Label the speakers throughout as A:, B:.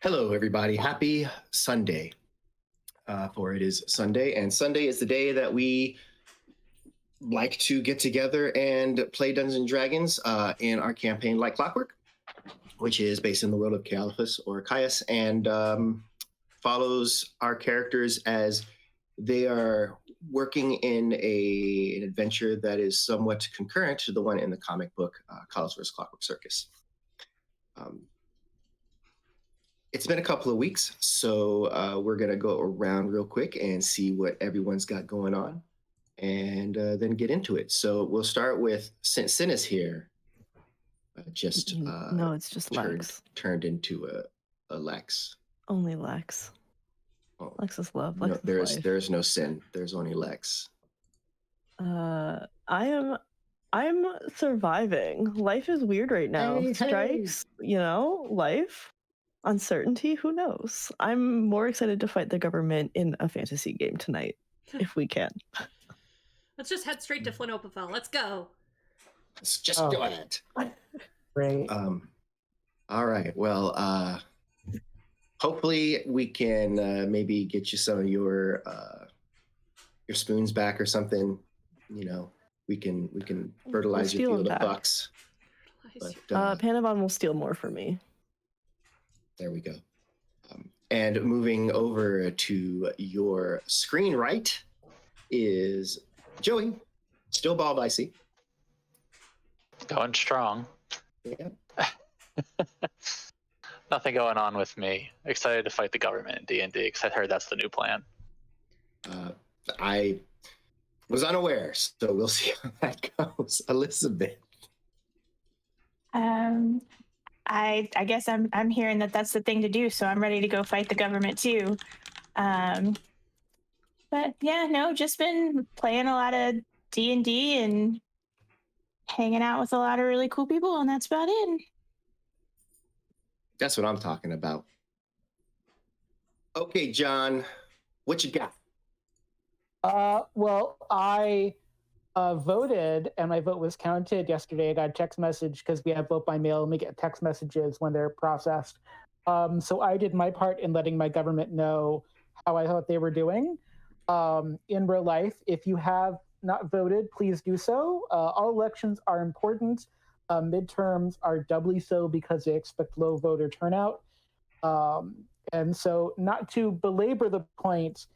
A: Hello, everybody. Happy Sunday. For it is Sunday, and Sunday is the day that we like to get together and play Dungeons and Dragons in our campaign, like Clockwork, which is based in the world of Caiaphas or Caius, and follows our characters as they are working in an adventure that is somewhat concurrent to the one in the comic book, Caius vs. Clockwork Circus. It's been a couple of weeks, so we're going to go around real quick and see what everyone's got going on and then get into it. So we'll start with, since Sin is here,
B: no, it's just Lex.
A: Turned into a Lex.
B: Only Lex. Oh, Lex is love. Lex
A: no,
B: is life.
A: There's no Sin. There's only Lex.
B: I'm surviving. Life is weird right now. Strikes, life. Uncertainty, who knows? I'm more excited to fight the government in a fantasy game tonight, if we can.
C: Let's just head straight to Flinopafel. Let's go.
A: Let's just do it.
D: Great.
A: All right. Well, hopefully we can maybe get you some of your spoons back or something. We can fertilize your field of bucks.
B: But, Panabon will steal more for me.
A: There we go. And moving over to your screen right is Joey, still bald, I see.
E: Going strong.
A: Yeah.
E: Nothing going on with me. Excited to fight the government in D&D because I heard that's the new plan.
A: I was unaware, so we'll see how that goes. Elizabeth.
F: I guess I'm hearing that's the thing to do, so I'm ready to go fight the government too. But yeah, no, just been playing a lot of D&D and hanging out with a lot of really cool people, and that's about it.
A: That's what I'm talking about. Okay, John, what you got?
D: Well, I voted, and my vote was counted yesterday. I got a text message because we have vote by mail, and we get text messages when they're processed. So I did my part in letting my government know how I thought they were doing. In real life, if you have not voted, please do so. All elections are important. Midterms are doubly so because they expect low voter turnout. And so, not to belabor the point,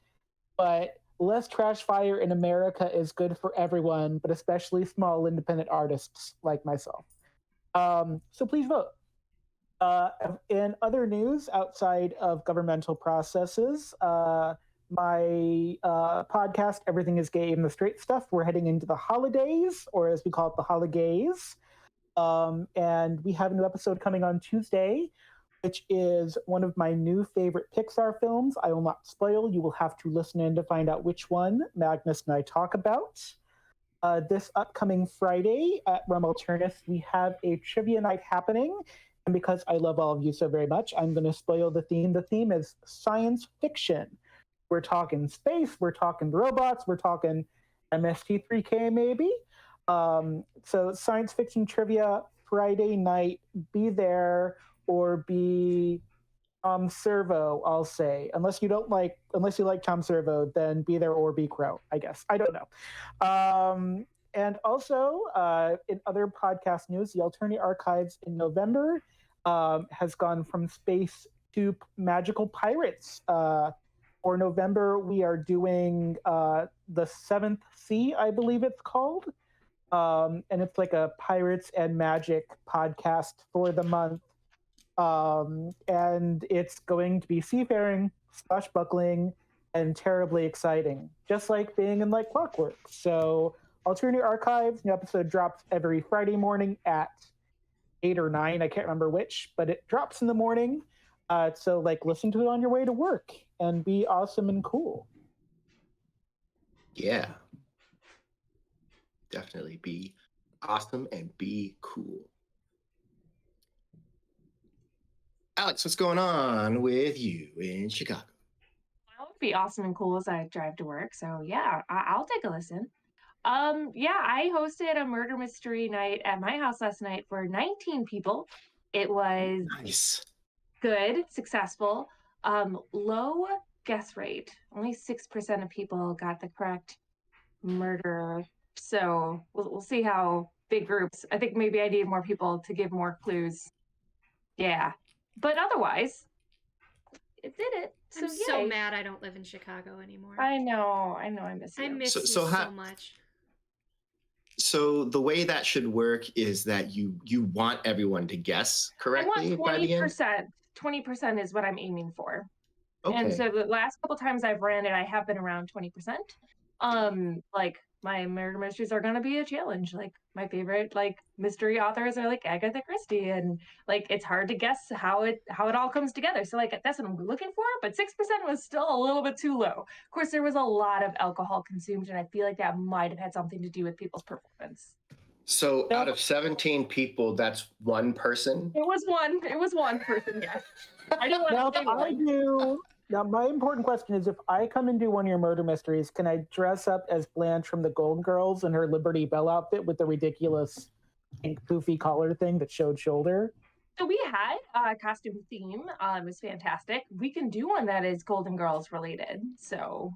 D: but less trash fire in America is good for everyone, but especially small independent artists like myself. So please vote. In other news outside of governmental processes, my podcast, Everything is Gay and the Straight Stuff, we're heading into the holidays, or as we call it, the holidays. And we have a new episode coming on Tuesday, which is one of my new favorite Pixar films. I will not spoil. You will have to listen in to find out which one Magnus and I talk about. This upcoming Friday at Rum Alternus, we have a trivia night happening. And because I love all of you so very much, I'm going to spoil the theme. The theme is science fiction. We're talking space. We're talking robots. We're talking MST3K maybe. So science fiction trivia Friday night. Be there. Or be Tom Servo, I'll say. Unless you like Tom Servo, then be there or be Crow, I guess. I don't know. And also, in other podcast news, the Alternate Archives in November has gone from space to magical pirates. For November, we are doing the Seventh Sea, I believe it's called. And it's like a pirates and magic podcast for the month. And it's going to be seafaring, swashbuckling, and terribly exciting, just like being in like Clockwork. So, Alternate Archives, new episode drops every Friday morning at 8 or 9, I can't remember which, but it drops in the morning. So, listen to it on your way to work and be awesome and cool.
A: Yeah. Definitely be awesome and be cool. Alex, what's going on with you in Chicago?
G: I would be awesome and cool as I drive to work. So yeah, I'll take a listen. Yeah, I hosted a murder mystery night at my house last night for 19 people. It was
A: nice.
G: good, successful. Low guess rate. Only 6% of people got the correct murder. So we'll see how big groups. I think maybe I need more people to give more clues. Yeah. But otherwise, it did it.
C: I'm so mad I don't live in Chicago anymore.
G: I know, I miss you.
C: I miss you so much.
A: So the way that should work is that you want everyone to guess correctly
G: I want 20%.
A: by the end?
G: 20% is what I'm aiming for.
A: Okay.
G: And so the last couple times I've ran it, I have been around 20%. Like my murder mysteries are gonna be a challenge. Like my favorite like mystery authors are like Agatha Christie, and like it's hard to guess how it all comes together. So like that's what I'm looking for, but 6% was still a little bit too low. Of course, there was a lot of alcohol consumed, and I feel like that might have had something to do with people's performance.
A: So out of 17 people, that's one person?
G: It was one person, yes. I don't want to say one.
D: Now, my important question is, if I come and do one of your murder mysteries, can I dress up as Blanche from the Golden Girls in her Liberty Bell outfit with the ridiculous pink poofy collar thing that showed shoulder?
G: So we had a costume theme. It was fantastic. We can do one that is Golden Girls related. So,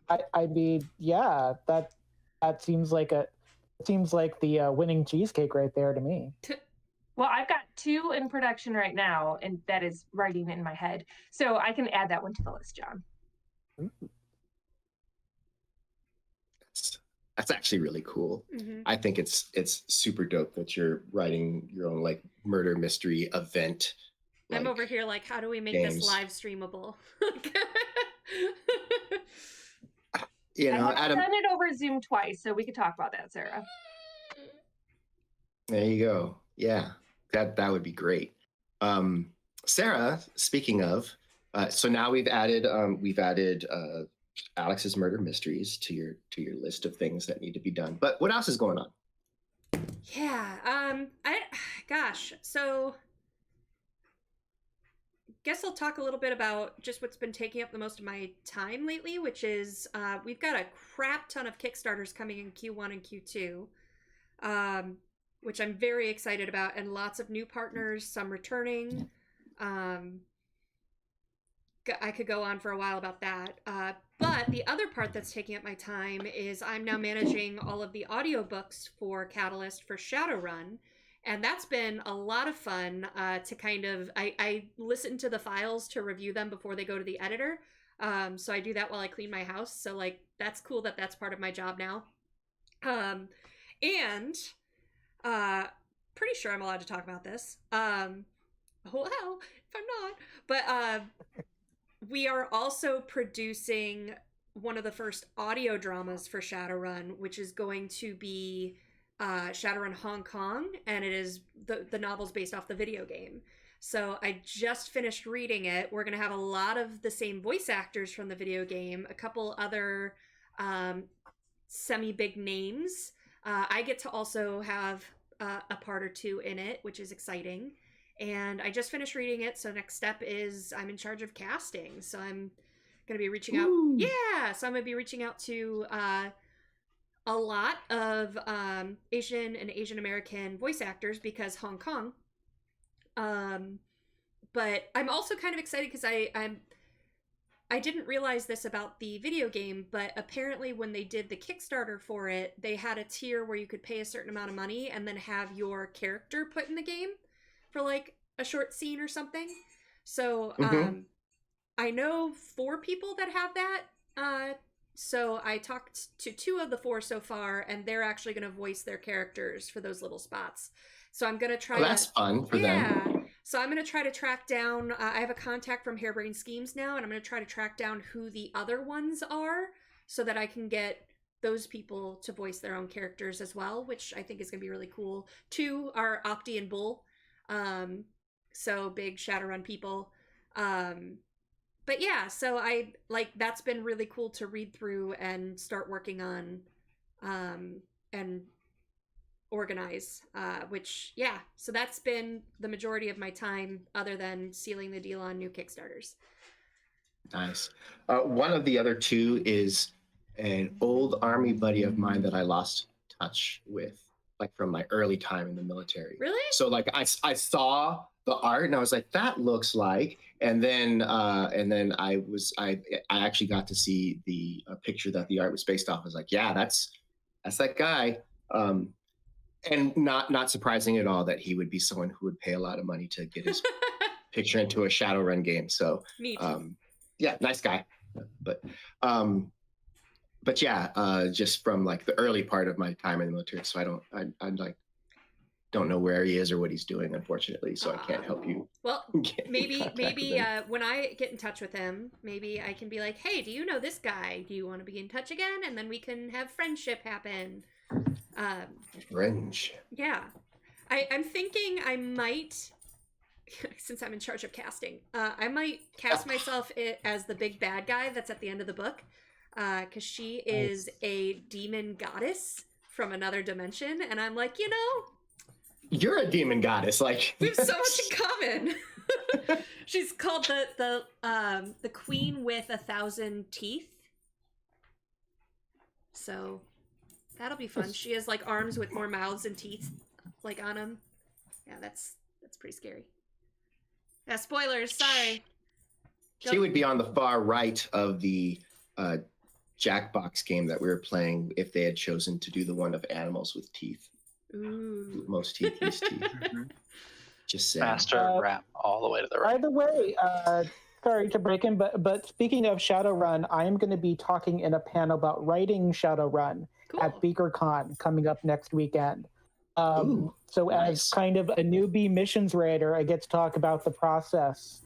D: I mean, yeah, that seems like the winning cheesecake right there to me.
G: Well, I've got 2 in production right now, and that is writing in my head. So I can add that one to the list, John.
A: That's actually really cool.
C: Mm-hmm.
A: I think it's super dope that you're writing your own like murder mystery event.
C: I'm over here like, how do we make this live streamable?
A: You know,
G: I've done it over Zoom twice, so we could talk about that, Sarah.
A: There you go. Yeah, that would be great. Sarah, speaking of, so now we've added Alex's murder mysteries to your list of things that need to be done. But what else is going on?
C: Yeah, so guess I'll talk a little bit about just what's been taking up the most of my time lately, which is we've got a crap ton of Kickstarters coming in Q1 and Q2, which I'm very excited about, and lots of new partners, some returning. I could go on for a while about that. But the other part that's taking up my time is I'm now managing all of the audiobooks for Catalyst for Shadowrun. And that's been a lot of fun to kind of, I listen to the files to review them before they go to the editor. So I do that while I clean my house. So like, that's cool that that's part of my job now. And pretty sure I'm allowed to talk about this. Well, if I'm not. But we are also producing one of the first audio dramas for Shadowrun, which is going to be Shadowrun Hong Kong, and it is the novel's based off the video game. So I just finished reading it. We're going to have a lot of the same voice actors from the video game, a couple other semi-big names. I get to also have a part or two in it, which is exciting. And I just finished reading it, so next step is I'm in charge of casting. So I'm going to be reaching out.
D: Ooh.
C: Yeah, so I'm going to be reaching out to a lot of Asian and Asian American voice actors because Hong Kong. But I'm also kind of excited because I didn't realize this about the video game, but apparently when they did the Kickstarter for it, they had a tier where you could pay a certain amount of money and then have your character put in the game for like a short scene or something. So I know 4 people that have that. So I talked to 2 of the 4 so far, and they're actually going to voice their characters for those little spots. So I'm going to try.
A: That's fun for them.
C: So I'm going to try to track down. I have a contact from Harebrained Schemes now, and I'm going to try to track down who the other ones are, so that I can get those people to voice their own characters as well, which I think is going to be really cool. 2 are Opti and Bull, so big Shadowrun people. But yeah, so I like that's been really cool to read through and start working on and organize, which, yeah, so that's been the majority of my time other than sealing the deal on new Kickstarters.
A: Nice. One of the other 2 is an old army buddy of mine that I lost touch with, like from my early time in the military.
C: Really?
A: So like I saw the art, and I was like, that looks like. And then I actually got to see the picture that the art was based off. I was like, yeah, that's that guy. And not surprising at all that he would be someone who would pay a lot of money to get his picture into a Shadowrun game. So
C: Me too.
A: yeah, nice guy. But yeah, just from like the early part of my time in the military, so I don't know where he is or what he's doing, unfortunately. So I can't help you.
C: Well, maybe
A: him.
C: when I get in touch with him, maybe I can be like, hey, do you know this guy? Do you want to be in touch again? And then we can have friendship happen.
A: Fringe.
C: Yeah. I'm thinking I might, since I'm in charge of casting, I might cast myself as the big bad guy that's at the end of the book. Because she is a demon goddess from another dimension. And I'm like,
A: you're a demon goddess. Like,
C: we have so much in common. She's called the Queen with 1,000 Teeth. So that'll be fun. She has like arms with more mouths and teeth like on them. Yeah, that's pretty scary. Yeah, spoilers, sorry.
A: She would be on the far right of the Jackbox game that we were playing if they had chosen to do the one of animals with teeth.
C: Ooh.
A: Most teeth, least teeth. Just saying.
E: Master rap all the way to the right.
D: By the way, sorry to break in, but speaking of Shadowrun, I am going to be talking in a panel about writing Shadowrun at BeakerCon coming up next weekend. So
A: nice.
D: As kind of a newbie missions writer, I get to talk about the process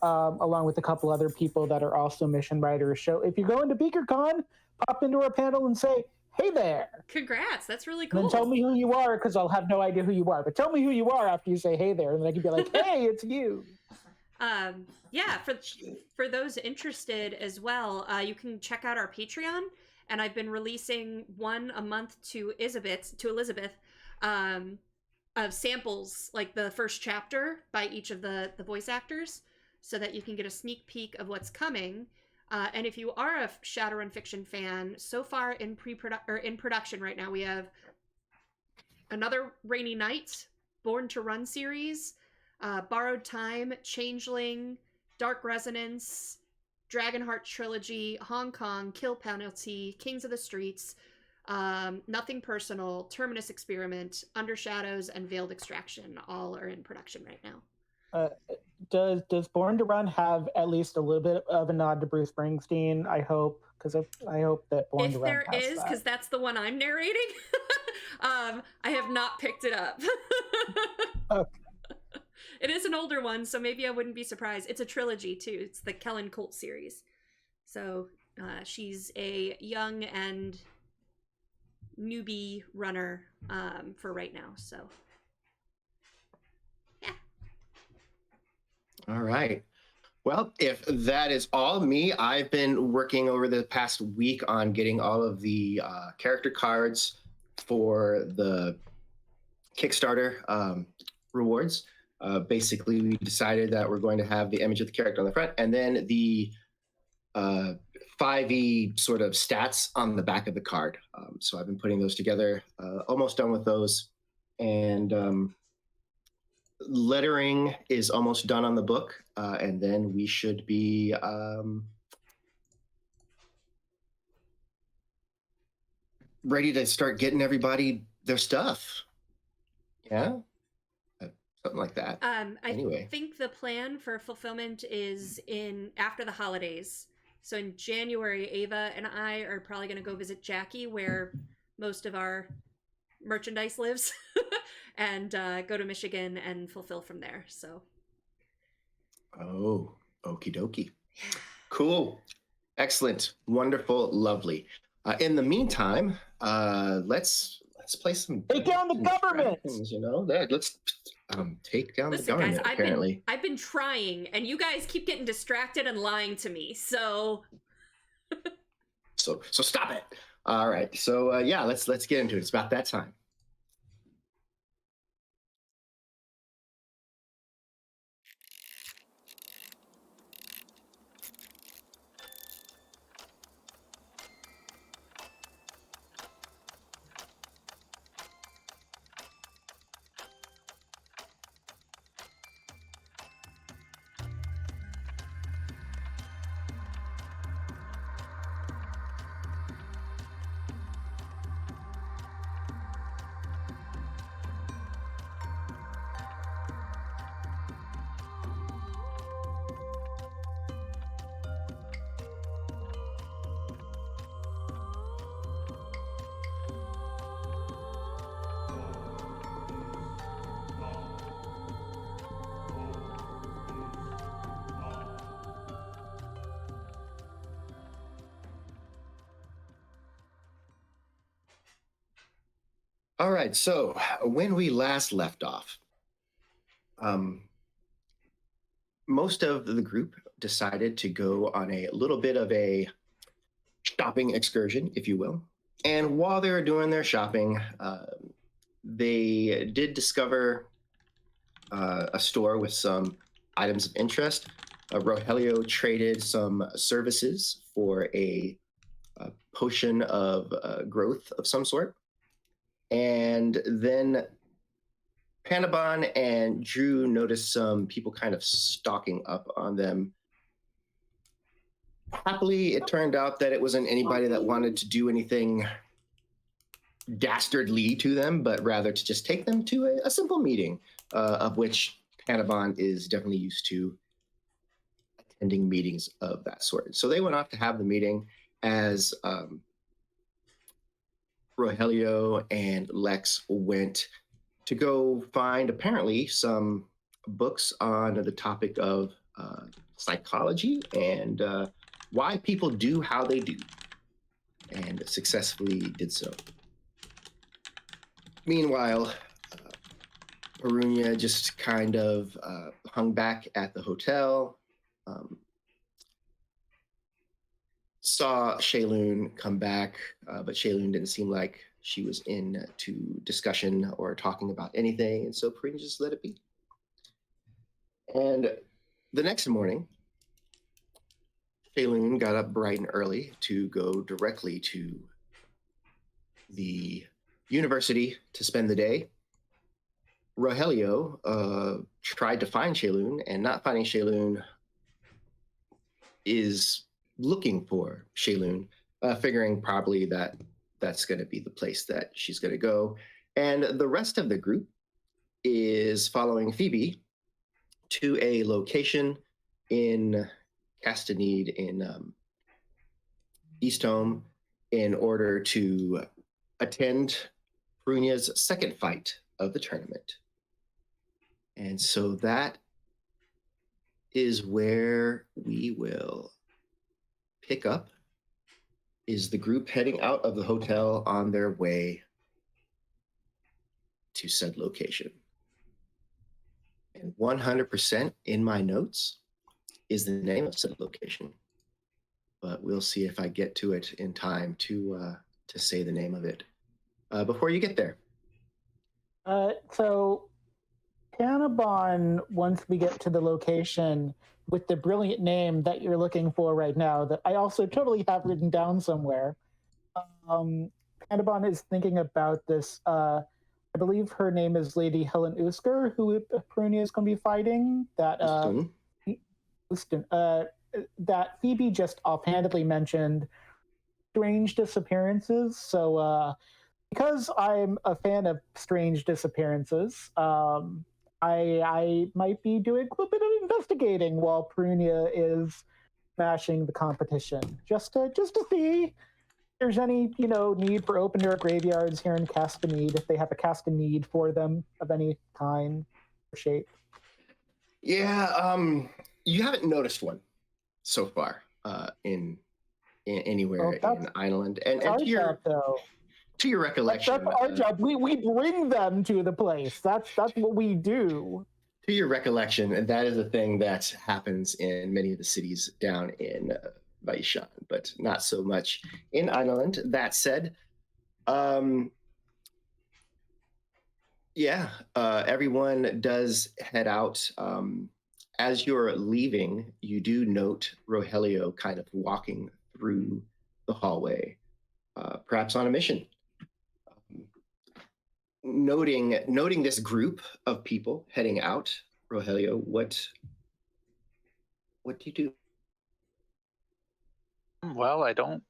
D: along with a couple other people that are also mission writers. So if you're going to BeakerCon, pop into our panel and say, hey there.
C: Congrats, that's really cool.
D: And then tell me who you are, because I'll have no idea who you are. But tell me who you are after you say hey there, and then I can be like, hey, it's you.
C: Yeah, for those interested as well, you can check out our Patreon, and I've been releasing one a month to Elizabeth, of samples, like the first chapter by each of the voice actors, so that you can get a sneak peek of what's coming. And if you are a Shadowrun fiction fan, so far in production right now, we have Another Rainy Night, Born to Run series, Borrowed Time, Changeling, Dark Resonance, Dragonheart Trilogy, Hong Kong, Kill Penalty, Kings of the Streets, Nothing Personal, Terminus Experiment, Under Shadows, and Veiled Extraction all are in production right now.
D: Does Born to Run have at least a little bit of a nod to Bruce Springsteen? I hope, because I hope that Born to Run has that.
C: If there is, because that's the one I'm narrating, I have not picked it up.
D: Okay.
C: It is an older one, so maybe I wouldn't be surprised. It's a trilogy too. It's the Kellen Colt series. So she's a young and newbie runner for right now. So yeah.
A: All right. Well, if that is all me, I've been working over the past week on getting all of the character cards for the Kickstarter rewards. Basically, we decided that we're going to have the image of the character on the front and then the 5e sort of stats on the back of the card. So I've been putting those together, almost done with those. And lettering is almost done on the book. And then we should be ready to start getting everybody their stuff. Yeah? Something like that.
C: I think the plan for fulfillment is after the holidays. So in January, Ava and I are probably going to go visit Jackie, where most of our merchandise lives, and go to Michigan and fulfill from there. So.
A: Oh, okie dokie. Cool. Excellent. Wonderful. Lovely. In the meantime, let's play some.
D: Take down the government.
A: Let's take down the government.
C: Guys,
A: apparently,
C: I've been trying, and you guys keep getting distracted and lying to me. So
A: stop it. All right. So yeah, let's get into it. It's about that time. All right, so when we last left off, most of the group decided to go on a little bit of a shopping excursion, if you will. And while they were doing their shopping, they did discover a store with some items of interest. Rogelio traded some services for a potion of growth of some sort. And then Panabon and Dru noticed some people kind of stalking up on them. Happily, it turned out that it wasn't anybody that wanted to do anything dastardly to them, but rather to just take them to a simple meeting, of which Panabon is definitely used to attending meetings of that sort. So they went off to have the meeting as Rogelio and Lex went to go find apparently some books on the topic of psychology and why people do how they do, and successfully did so. Meanwhile, Perunyia just kind of hung back at the hotel, saw Shaelune come back, but Shaelune didn't seem like she was into discussion or talking about anything, and so Perunyia just let it be. And the next morning, Shaelune got up bright and early to go directly to the university to spend the day. Rogelio tried to find Shaelune, and not finding Shaelune is looking for Shaelune, figuring probably that that's going to be the place that she's going to go. And the rest of the group is following Phoebe to a location in Castanede in Eastholme in order to attend Perunyia's second fight of the tournament. And so that is where we will pick up, is the group heading out of the hotel on their way to said location. And 100% in my notes is the name of said location, but we'll see if I get to it in time to say the name of it before you get there.
D: So Panabon, once we get to the location with the brilliant name that you're looking for right now, that I also totally have written down somewhere, Panabon is thinking about this. I believe her name is Lady Helen Usker, who Perunyia is going to be fighting. That Phoebe just offhandedly mentioned strange disappearances. So because I'm a fan of strange disappearances, I might be doing a little bit of investigating while Perunyia is smashing the competition, just to see if there's any need for open air graveyards here in Castanede, if they have a Castanede for them of any kind or shape.
A: Yeah, you haven't noticed one so far in anywhere in Ireland, and to your recollection,
D: that's our job. We bring them to the place. That's what we do.
A: To your recollection, and that is a thing that happens in many of the cities down in Vaishan, but not so much in Ireland. That said, everyone does head out. As you're leaving, you do note Rogelio kind of walking through the hallway, perhaps on a mission. Noting this group of people heading out, Rogelio, what do you do?
E: Well, I don't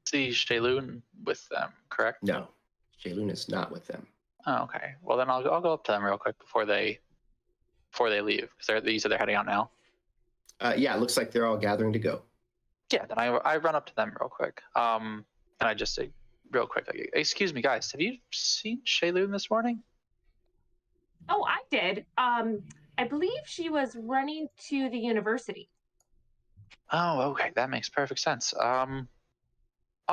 E: see Shaelune with them, correct?
A: No, Shaelune is not with them.
E: Oh, okay. Well, then I'll go up to them real quick before they leave, because you said they're heading out now.
A: Yeah, it looks like they're all gathering to go.
E: Yeah, then I run up to them real quick, and I just say real quick, like, excuse me, guys, have you seen Shaelune this morning?
G: Oh, I did. I believe she was running to the university.
E: Oh, okay, that makes perfect sense. All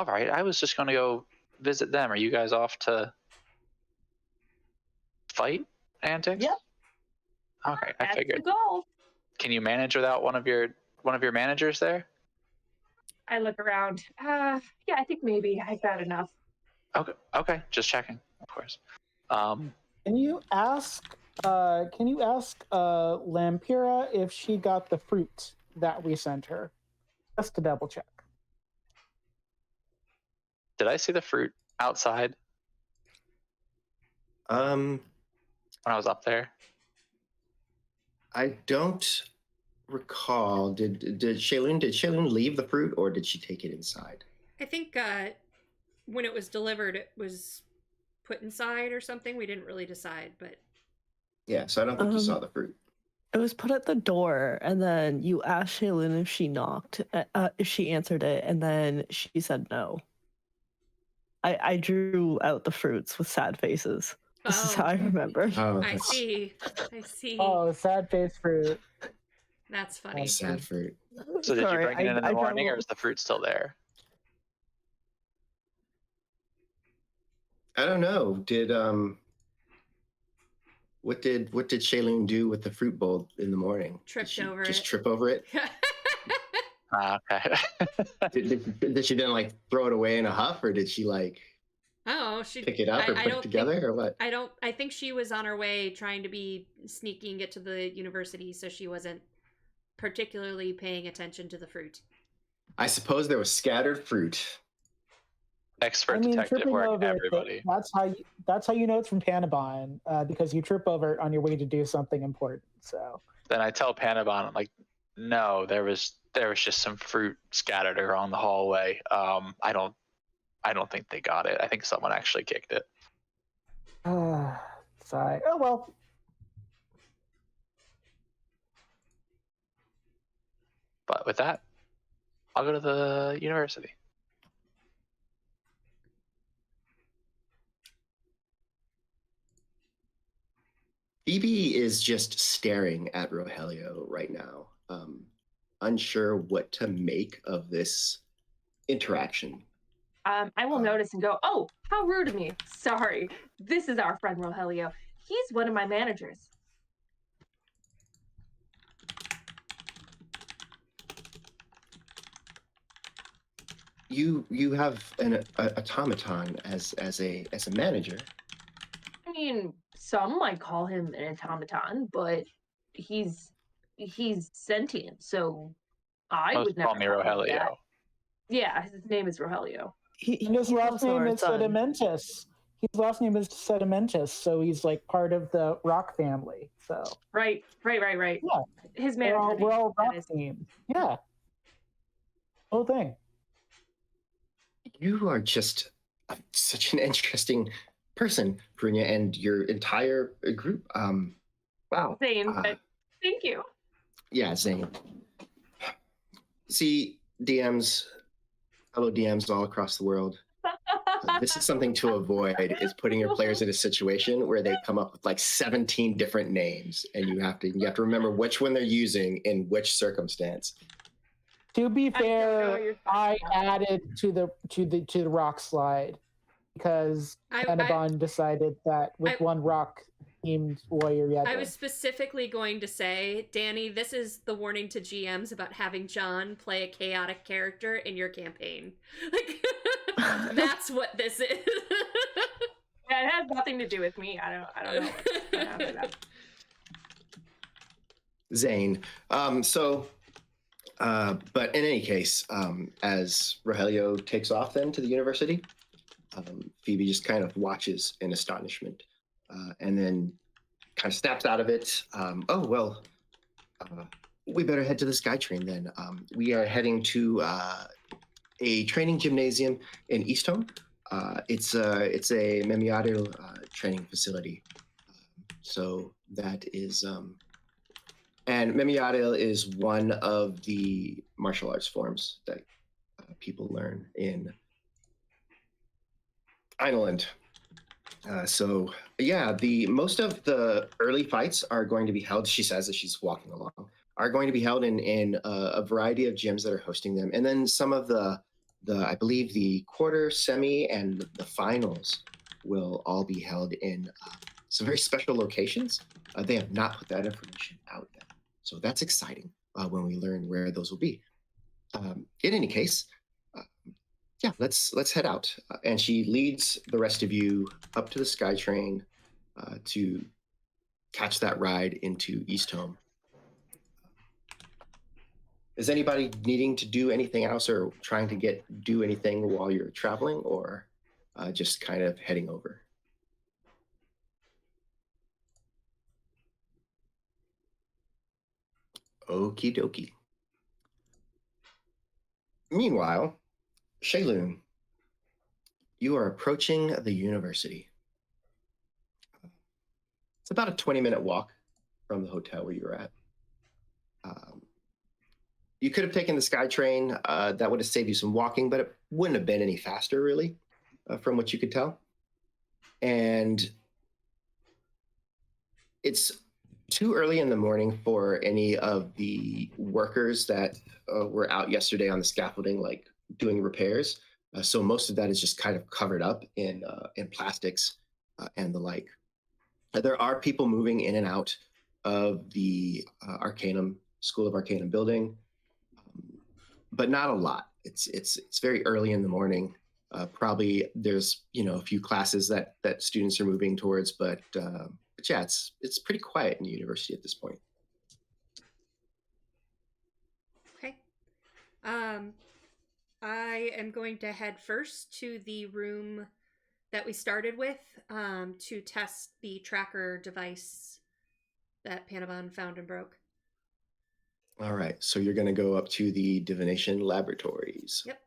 E: right, I was just going to go visit them. Are you guys off to fight antics?
G: Yep.
E: Okay, I
G: That's
E: figured.
G: the goal.
E: Can you manage without one of your managers there?
G: I look around. Yeah, I think maybe I've got enough.
E: Okay, just checking, of course.
D: Can you ask Lampira if she got the fruit that we sent her? Just to double check.
E: Did I see the fruit outside
A: Um,
E: when I was up there?
A: I don't recall. Did Shaelune leave the fruit, or did she take it inside?
C: I think when it was delivered, it was put inside or something. We didn't really decide, but
A: Yeah, so I don't think you saw the fruit.
B: It was put at the door, and then you asked Shaelune if she knocked, if she answered it, and then she said no. I drew out the fruits with sad faces. This is how I remember.
A: Oh,
C: I
A: that's
C: see.
D: Oh, sad face fruit.
C: That's funny.
A: sad fruit.
E: So did
B: Sorry,
E: you bring it in the morning, or
B: drew-
E: is the fruit still there?
A: I don't know. What did Shaelune do with the fruit bowl in the morning?
C: Tripped
A: Did she
C: over
A: just
C: it.
A: trip over it?
E: Okay.
A: Did she then like throw it away in a huff, or did she like
C: Oh, she
A: pick it up or
C: I
A: put
C: don't
A: it together,
C: think,
A: or what?
C: I think she was on her way trying to be sneaking it to the university, so she wasn't particularly paying attention to the fruit.
A: I suppose there was scattered fruit.
E: Expert detective
D: tripping
E: work,
D: over it,
E: everybody.
D: that's how you know it's from Panabon, because you trip over it on your way to do something important. So
E: Then I tell Panabon, I'm like, no, there was just some fruit scattered around the hallway. I don't think they got it. I think someone actually kicked it.
D: sigh. Oh well.
E: But with that, I'll go to the university.
A: Phoebe is just staring at Rogelio right now, unsure what to make of this interaction.
G: I will notice and go, oh, how rude of me. Sorry. This is our friend Rogelio. He's one of my managers.
A: You have an automaton as a manager.
G: I mean, some might call him an automaton, but he's sentient, so I
E: Most
G: would never
E: call me
G: him that.
E: Rogelio.
G: Yeah, his name is Rogelio.
D: And his last name is Sedimentus. His last name is Sedimentus, so he's like part of the rock family. So
G: Right.
D: yeah,
G: His
D: we're
G: manager.
D: all rock team. Yeah, whole thing.
A: You are just such an interesting person, Perunyia, and your entire group. Wow.
G: Same, but thank you.
A: Yeah, Zane. See, fellow DMs all across the world. This is something to avoid, is putting your players in a situation where they come up with like 17 different names, and you have to remember which one they're using in which circumstance.
D: To be
G: I don't know
D: fair,
G: what you're
D: I
G: talking about.
D: added to the rock slide because Panabon decided that with one rock themed warrior,
C: I was specifically going to say, Danny, this is the warning to GMs about having John play a chaotic character in your campaign. Like, that's what this is.
G: Yeah, it has nothing to do with me. I don't know what's going on with that.
A: Zane. But in any case, as Rogelio takes off then to the university, Phoebe just kind of watches in astonishment, and then kind of snaps out of it. We better head to the SkyTrain then. We are heading to a training gymnasium in Easthome. It's a Memiadil training facility. So that is... And Memiadil is one of the martial arts forms that people learn in Ireland. Most of the early fights are going to be held, she says as she's walking along, are going to be held in a variety of gyms that are hosting them. And then some of the I believe the quarter, semi, and the finals will all be held in some very special locations. They have not put that information out yet, so that's exciting when we learn where those will be. In any case, yeah, let's head out. And she leads the rest of you up to the SkyTrain to catch that ride into East Home. Is anybody needing to do anything else or trying to do anything while you're traveling, or just kind of heading over? Okie dokie. Meanwhile, Shaelune, you are approaching the university. It's about a 20-minute walk from the hotel where you're at. You could have taken the SkyTrain. That would have saved you some walking, but it wouldn't have been any faster, really, from what you could tell. And it's too early in the morning for any of the workers that were out yesterday on the scaffolding, like doing repairs. So most of that is just kind of covered up in plastics and the like. There are people moving in and out of the Arcanum School of Arcanum building, but not a lot. It's very early in the morning. Probably there's a few classes that students are moving towards, but yeah, it's pretty quiet in the university at this point.
C: Okay. I am going to head first to the room that we started with to test the tracker device that Panabon found and broke.
A: All right, so you're going to go up to the divination laboratories.
C: Yep.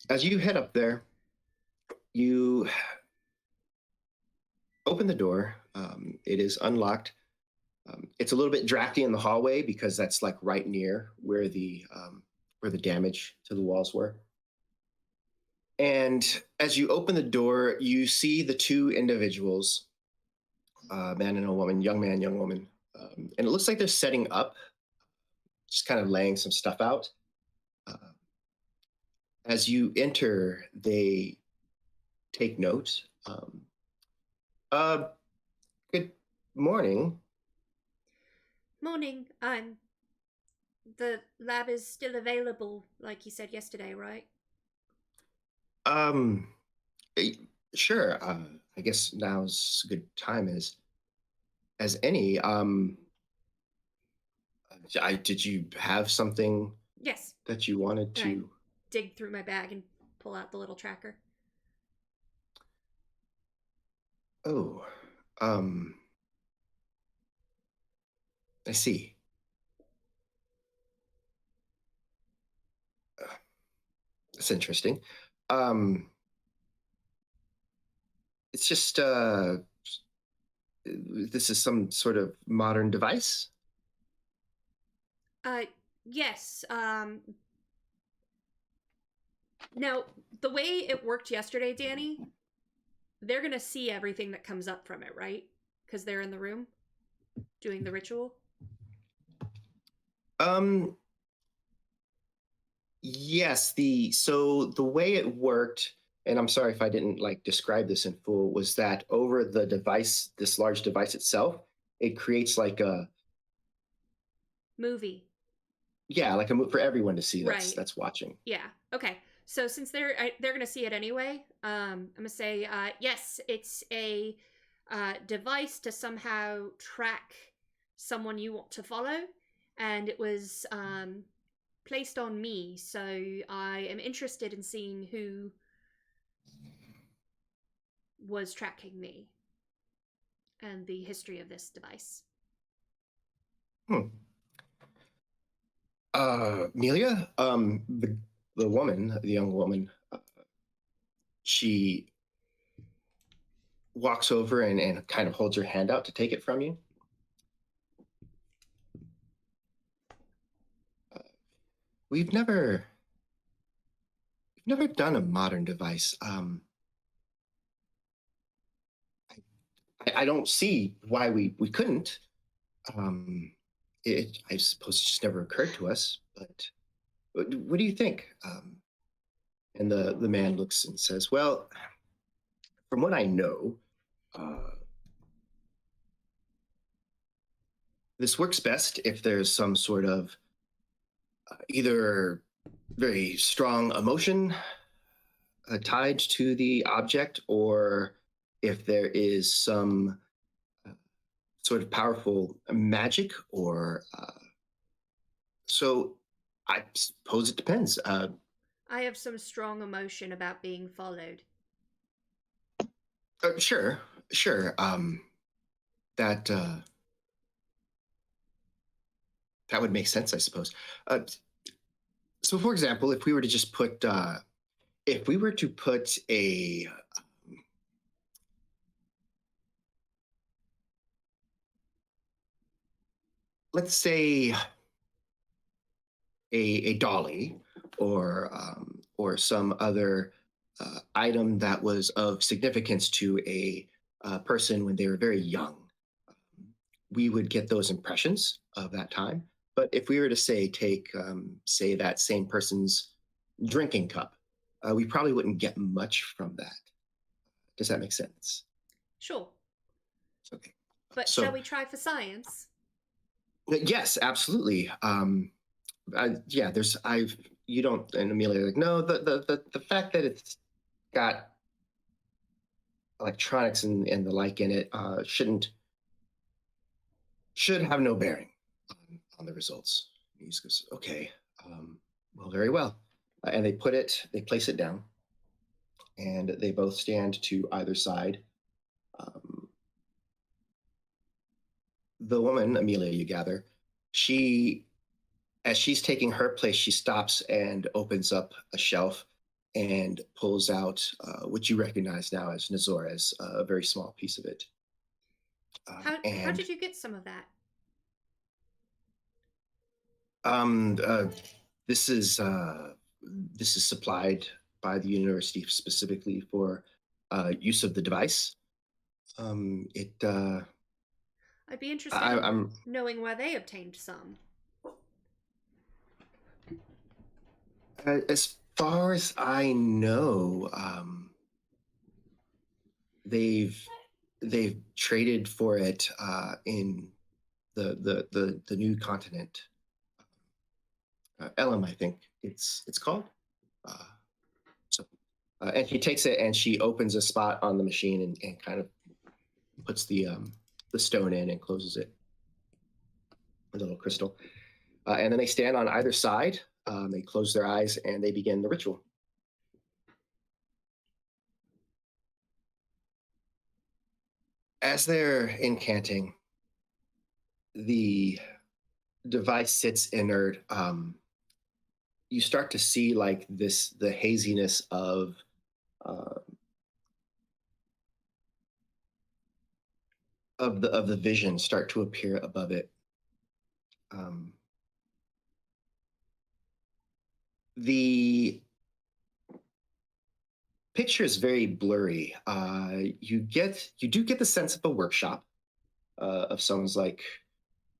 A: As you head up there, you open the door. It is unlocked. It's a little bit drafty in the hallway because that's like right near where the damage to the walls were. And as you open the door, you see the two individuals, man and a woman, young man, young woman. And it looks like they're setting up, just kind of laying some stuff out. As you enter, they take note. Good morning.
C: Morning. The lab is still available, like you said yesterday, right?
A: Sure. I guess now's a good time as any. Did you have something?
C: Yes.
A: That you wanted to
C: dig through my bag and pull out the little tracker.
A: Oh, I see. That's interesting. It's just this is some sort of modern device.
C: Yes. Now, the way it worked yesterday, Danny, they're going to see everything that comes up from it, right? Because they're in the room doing the ritual.
A: Yes, so the way it worked, and I'm sorry if I didn't describe this in full, was that over the device, this large device itself, it creates like a
C: movie.
A: Yeah, like a movie for everyone to see that's
C: Right.
A: watching.
C: Yeah. Okay. So since they're going to see it anyway, I'm going to say yes, it's a device to somehow track someone you want to follow, and it was placed on me, so I am interested in seeing who was tracking me and the history of this device.
A: Amelia, the woman, the young woman, she walks over and kind of holds her hand out to take it from you. We've never done a modern device. I don't see why we couldn't. I suppose it just never occurred to us, but What do you think? And the man looks and says, well, from what I know, this works best if there's some sort of either very strong emotion tied to the object, or if there is some sort of powerful magic, or so I suppose it depends.
C: I have some strong emotion about being followed.
A: Sure. That that would make sense, I suppose. So, for example, if we were to just put, if we were to put a, let's say, a dolly, or some other item that was of significance to a person when they were very young, we would get those impressions of that time. But if we were to take say that same person's drinking cup, we probably wouldn't get much from that. Does that make sense?
C: Sure.
A: Okay.
C: But
A: So-
C: shall we try for science?
A: Yes, absolutely. Yeah, you don't, and Amelia like, no, the fact that it's got electronics and the like in it should have no bearing on the results. He just goes, okay, well, very well. And they place it down, and they both stand to either side. The woman, Amelia, you gather, as she's taking her place, she stops and opens up a shelf and pulls out what you recognize now as Nazores, a very small piece of it.
C: How did you get some of that?
A: This is supplied by the university specifically for use of the device.
C: I'd be interested in knowing where they obtained some.
A: As far as I know, they've traded for it in the new continent. Elam, I think it's called. And she takes it and she opens a spot on the machine and kind of puts the stone in and closes it. A little crystal. And then they stand on either side. They close their eyes and they begin the ritual. As they're incanting, the device sits inert. You start to see like the haziness of the vision start to appear above it. The picture is very blurry. You do get the sense of a workshop, of someone's like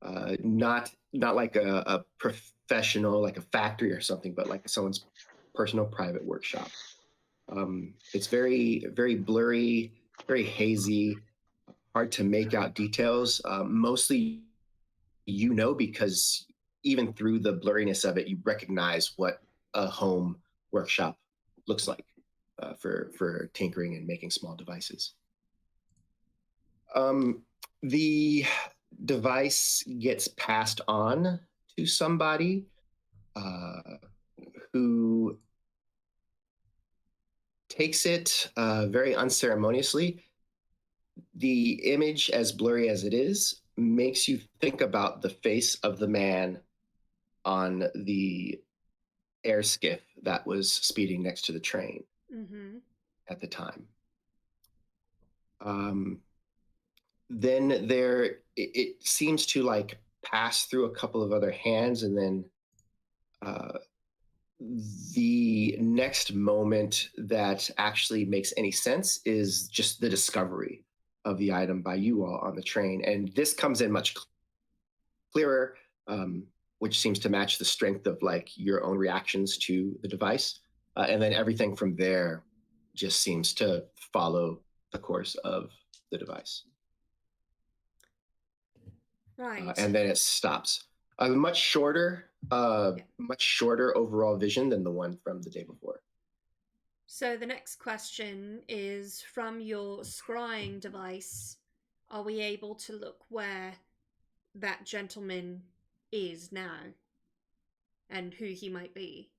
A: not like a professional, like a factory or something, but like someone's personal private workshop. It's very, very blurry, very hazy, hard to make out details. Mostly, because even through the blurriness of it, you recognize what a home workshop looks like for tinkering and making small devices. The device gets passed on to somebody who takes it very unceremoniously. The image, as blurry as it is, makes you think about the face of the man on the air skiff that was speeding next to the train at the time. Then it seems to like pass through a couple of other hands, and then the next moment that actually makes any sense is just the discovery of the item by you all on the train. And this comes in much clearer. which seems to match the strength of like your own reactions to the device. And then everything from there just seems to follow the course of the device.
C: Right.
A: And then it stops. Much shorter overall vision than the one from the day before.
C: So the next question is, from your scrying device, are we able to look where that gentleman is now and who he might be?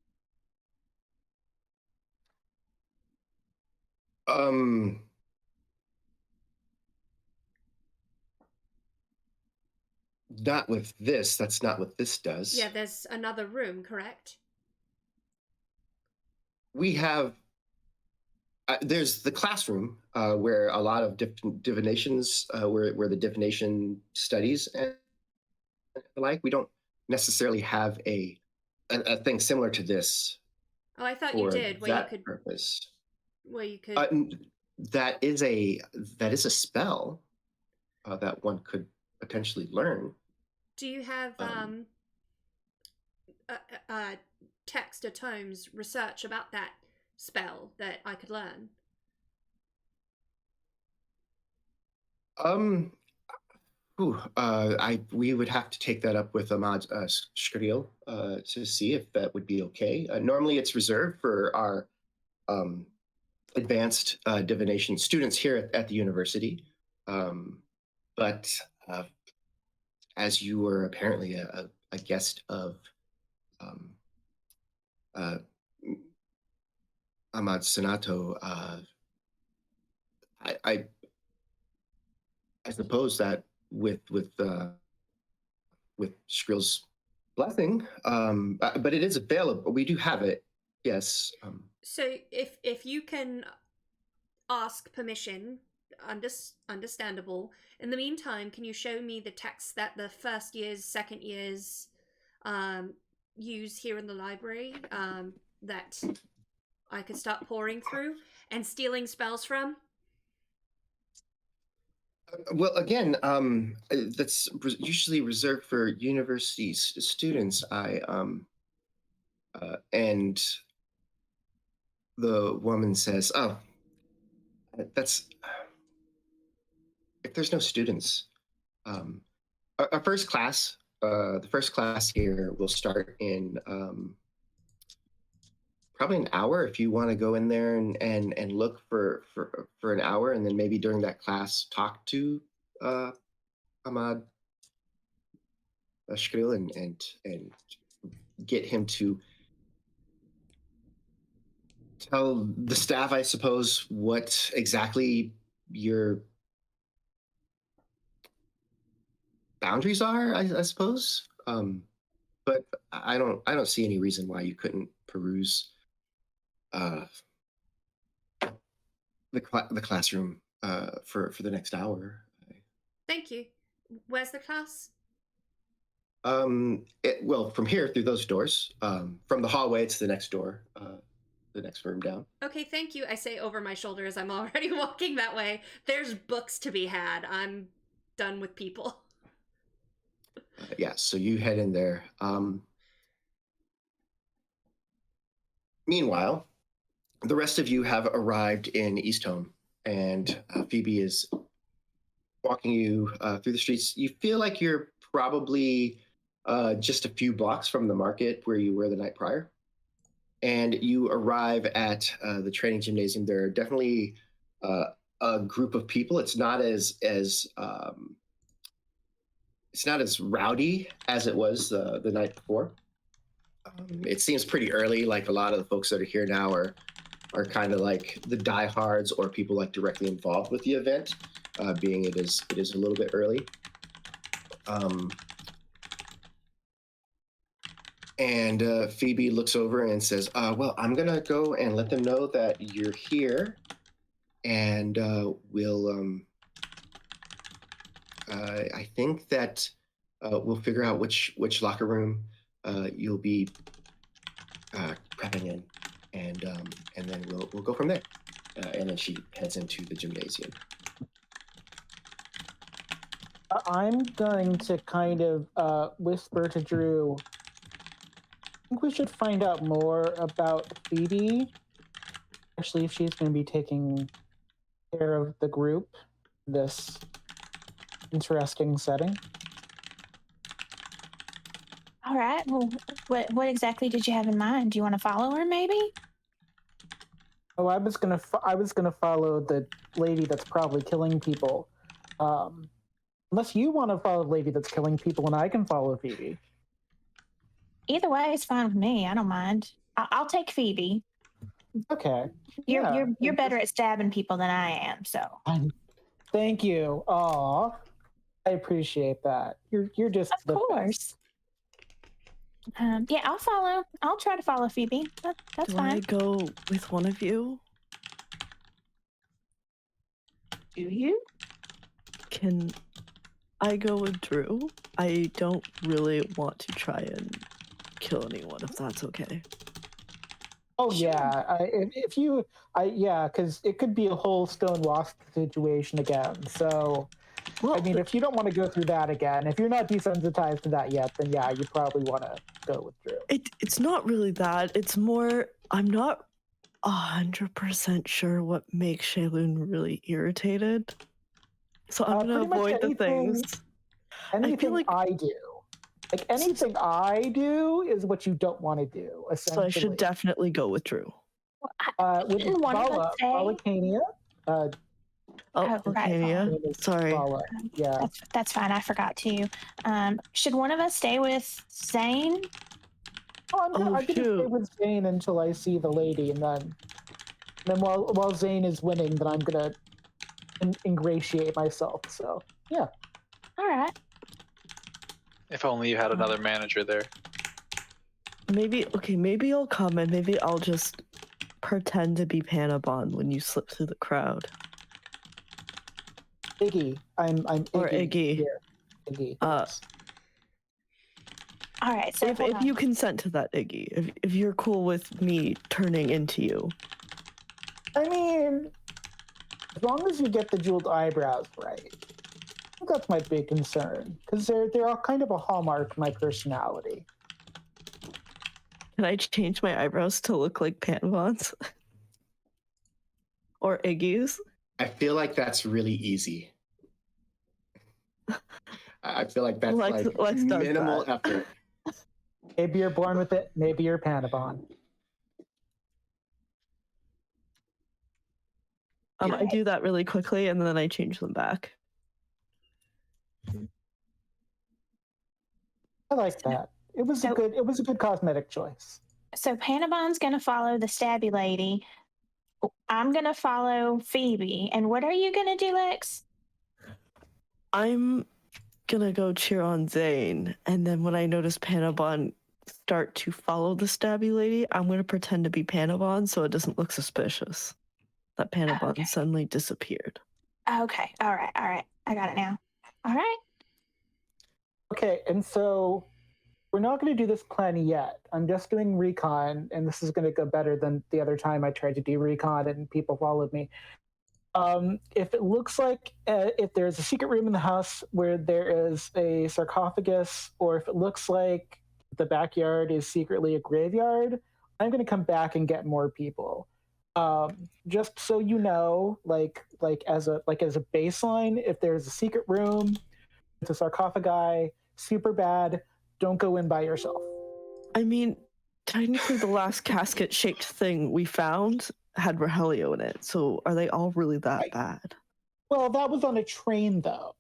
A: Not with this. That's not what this does.
C: Yeah, there's another room, correct?
A: We have there's the classroom where a lot of divinations, where the divination studies and the like. We don't necessarily have a thing similar to this.
C: Oh, I thought you did. Where you could
A: purpose.
C: Where you could.
A: That is a spell that one could potentially learn.
C: Do you have text or tomes research about that spell that I could learn?
A: We would have to take that up with Ahmad Shkril to see if that would be okay. Normally, it's reserved for our advanced divination students here at the university, but as you were apparently a guest of Ahmad Sanato, I suppose that with Shkril's blessing, but it is available. We do have it. Yes.
C: So if you can ask permission, understandable. In the meantime, can you show me the text that the first years, second years use here in the library that I could start pouring through and stealing spells from?
A: Well, again, that's usually reserved for university students. And the woman says, "Oh, that's if there's no students. Our first class, the first class here will start in probably an hour. If you want to go in there and look for an hour, and then maybe during that class talk to Ahmad Shkril and get him to tell the staff, I suppose, what exactly your boundaries are, I suppose. But I don't see any reason why you couldn't peruse the classroom for the next hour.
C: Thank you. Where's the class?
A: Well, from here through those doors. From the hallway to the next door, the next room down.
C: Okay, thank you. I say over my shoulder as I'm already walking that way. There's books to be had. I'm done with people.
A: Yeah, so you head in there. Meanwhile, the rest of you have arrived in Easthome, and Phoebe is walking you through the streets. You feel like you're probably just a few blocks from the market where you were the night prior. And you arrive at the training gymnasium. There are definitely a group of people. It's not as rowdy as it was the night before. It seems pretty early. Like a lot of the folks that are here now are kind of like the diehards or people like directly involved with the event, being it is a little bit early. And Phoebe looks over and says, well, I'm going to go and let them know that you're here. And we'll, I think that we'll figure out which locker room you'll be prepping in. And then we'll go from there. And then she heads into the gymnasium.
D: I'm going to kind of whisper to Drew. I think we should find out more about Phoebe. Actually, if she's going to be taking care of the group, this interesting setting.
F: All right. Well, what exactly did you have in mind? Do you want to follow her, maybe?
D: Oh, I was gonna follow the lady that's probably killing people. Unless you want to follow the lady that's killing people, and I can follow Phoebe.
F: Either way, it's fine with me. I don't mind. I'll take Phoebe.
D: Okay.
F: You're better at stabbing people than I am, so.
D: Thank you. Aw, I appreciate that. You're just
F: Of course. Yeah, I'll follow. I'll try to follow Phoebe. That's fine.
B: I go with one of you?
F: Do you?
B: Can I go with Drew? I don't really want to try and kill anyone, if that's okay.
D: Oh yeah, because it could be a whole stone wasp situation again. So,
B: Well,
D: I mean, if you don't want to go through that again, if you're not desensitized to that yet, then yeah, you probably want to go with Drew.
B: it's not really that. It's more I'm not 100% sure what makes Shaelune really irritated. So I'm gonna avoid the things.
D: Anything
B: like
D: I do. Like anything I do is what you don't want to do. Essentially.
B: So I should definitely go with Drew.
D: With Volcania.
B: Volcania. Sorry.
D: Vala. Yeah.
F: That's fine. I forgot to. Should one of us stay with Zane?
D: I'm gonna stay with Zane until I see the lady, and then while Zane is winning, then I'm gonna ingratiate myself. So yeah.
F: All right.
E: If only you had another manager there.
B: Maybe I'll come and maybe I'll just pretend to be Panabon when you slip through the crowd.
D: Iggy. I'm Iggy.
B: Or Iggy.
D: Here. Iggy.
B: Yes.
F: All right. So
B: if you consent to that, Iggy, if you're cool with me turning into you.
D: I mean, as long as you get the jeweled eyebrows right. I think that's my big concern, because they're all kind of a hallmark of my personality.
B: Can I change my eyebrows to look like Panabon's? Or Iggy's?
A: I feel like that's really easy. I feel like that's
B: Lex
A: minimal effort.
D: Maybe you're born with it. Maybe you're Panabon.
B: I do that really quickly and then I change them back.
D: I like that. It was a good cosmetic choice.
F: So Panabon's gonna follow the stabby lady. I'm gonna follow Phoebe. And what are you gonna do, Lex?
B: I'm gonna go cheer on Zane, and then when I notice Panabon start to follow the stabby lady, I'm gonna pretend to be Panabon so it doesn't look suspicious that Panabon suddenly disappeared.
F: Okay. All right. I got it now. All right.
D: Okay, and so we're not going to do this plan yet. I'm just doing recon, and this is going to go better than the other time I tried to do recon and people followed me. If it looks like if there's a secret room in the house where there is a sarcophagus, or if it looks like the backyard is secretly a graveyard, I'm going to come back and get more people. Just so you know, like as a baseline, if there's a secret room, it's a sarcophagi, super bad, don't go in by yourself.
B: I mean, technically the last casket-shaped thing we found had Rogelio in it, so are they all really that bad?
D: Well, that was on a train, though.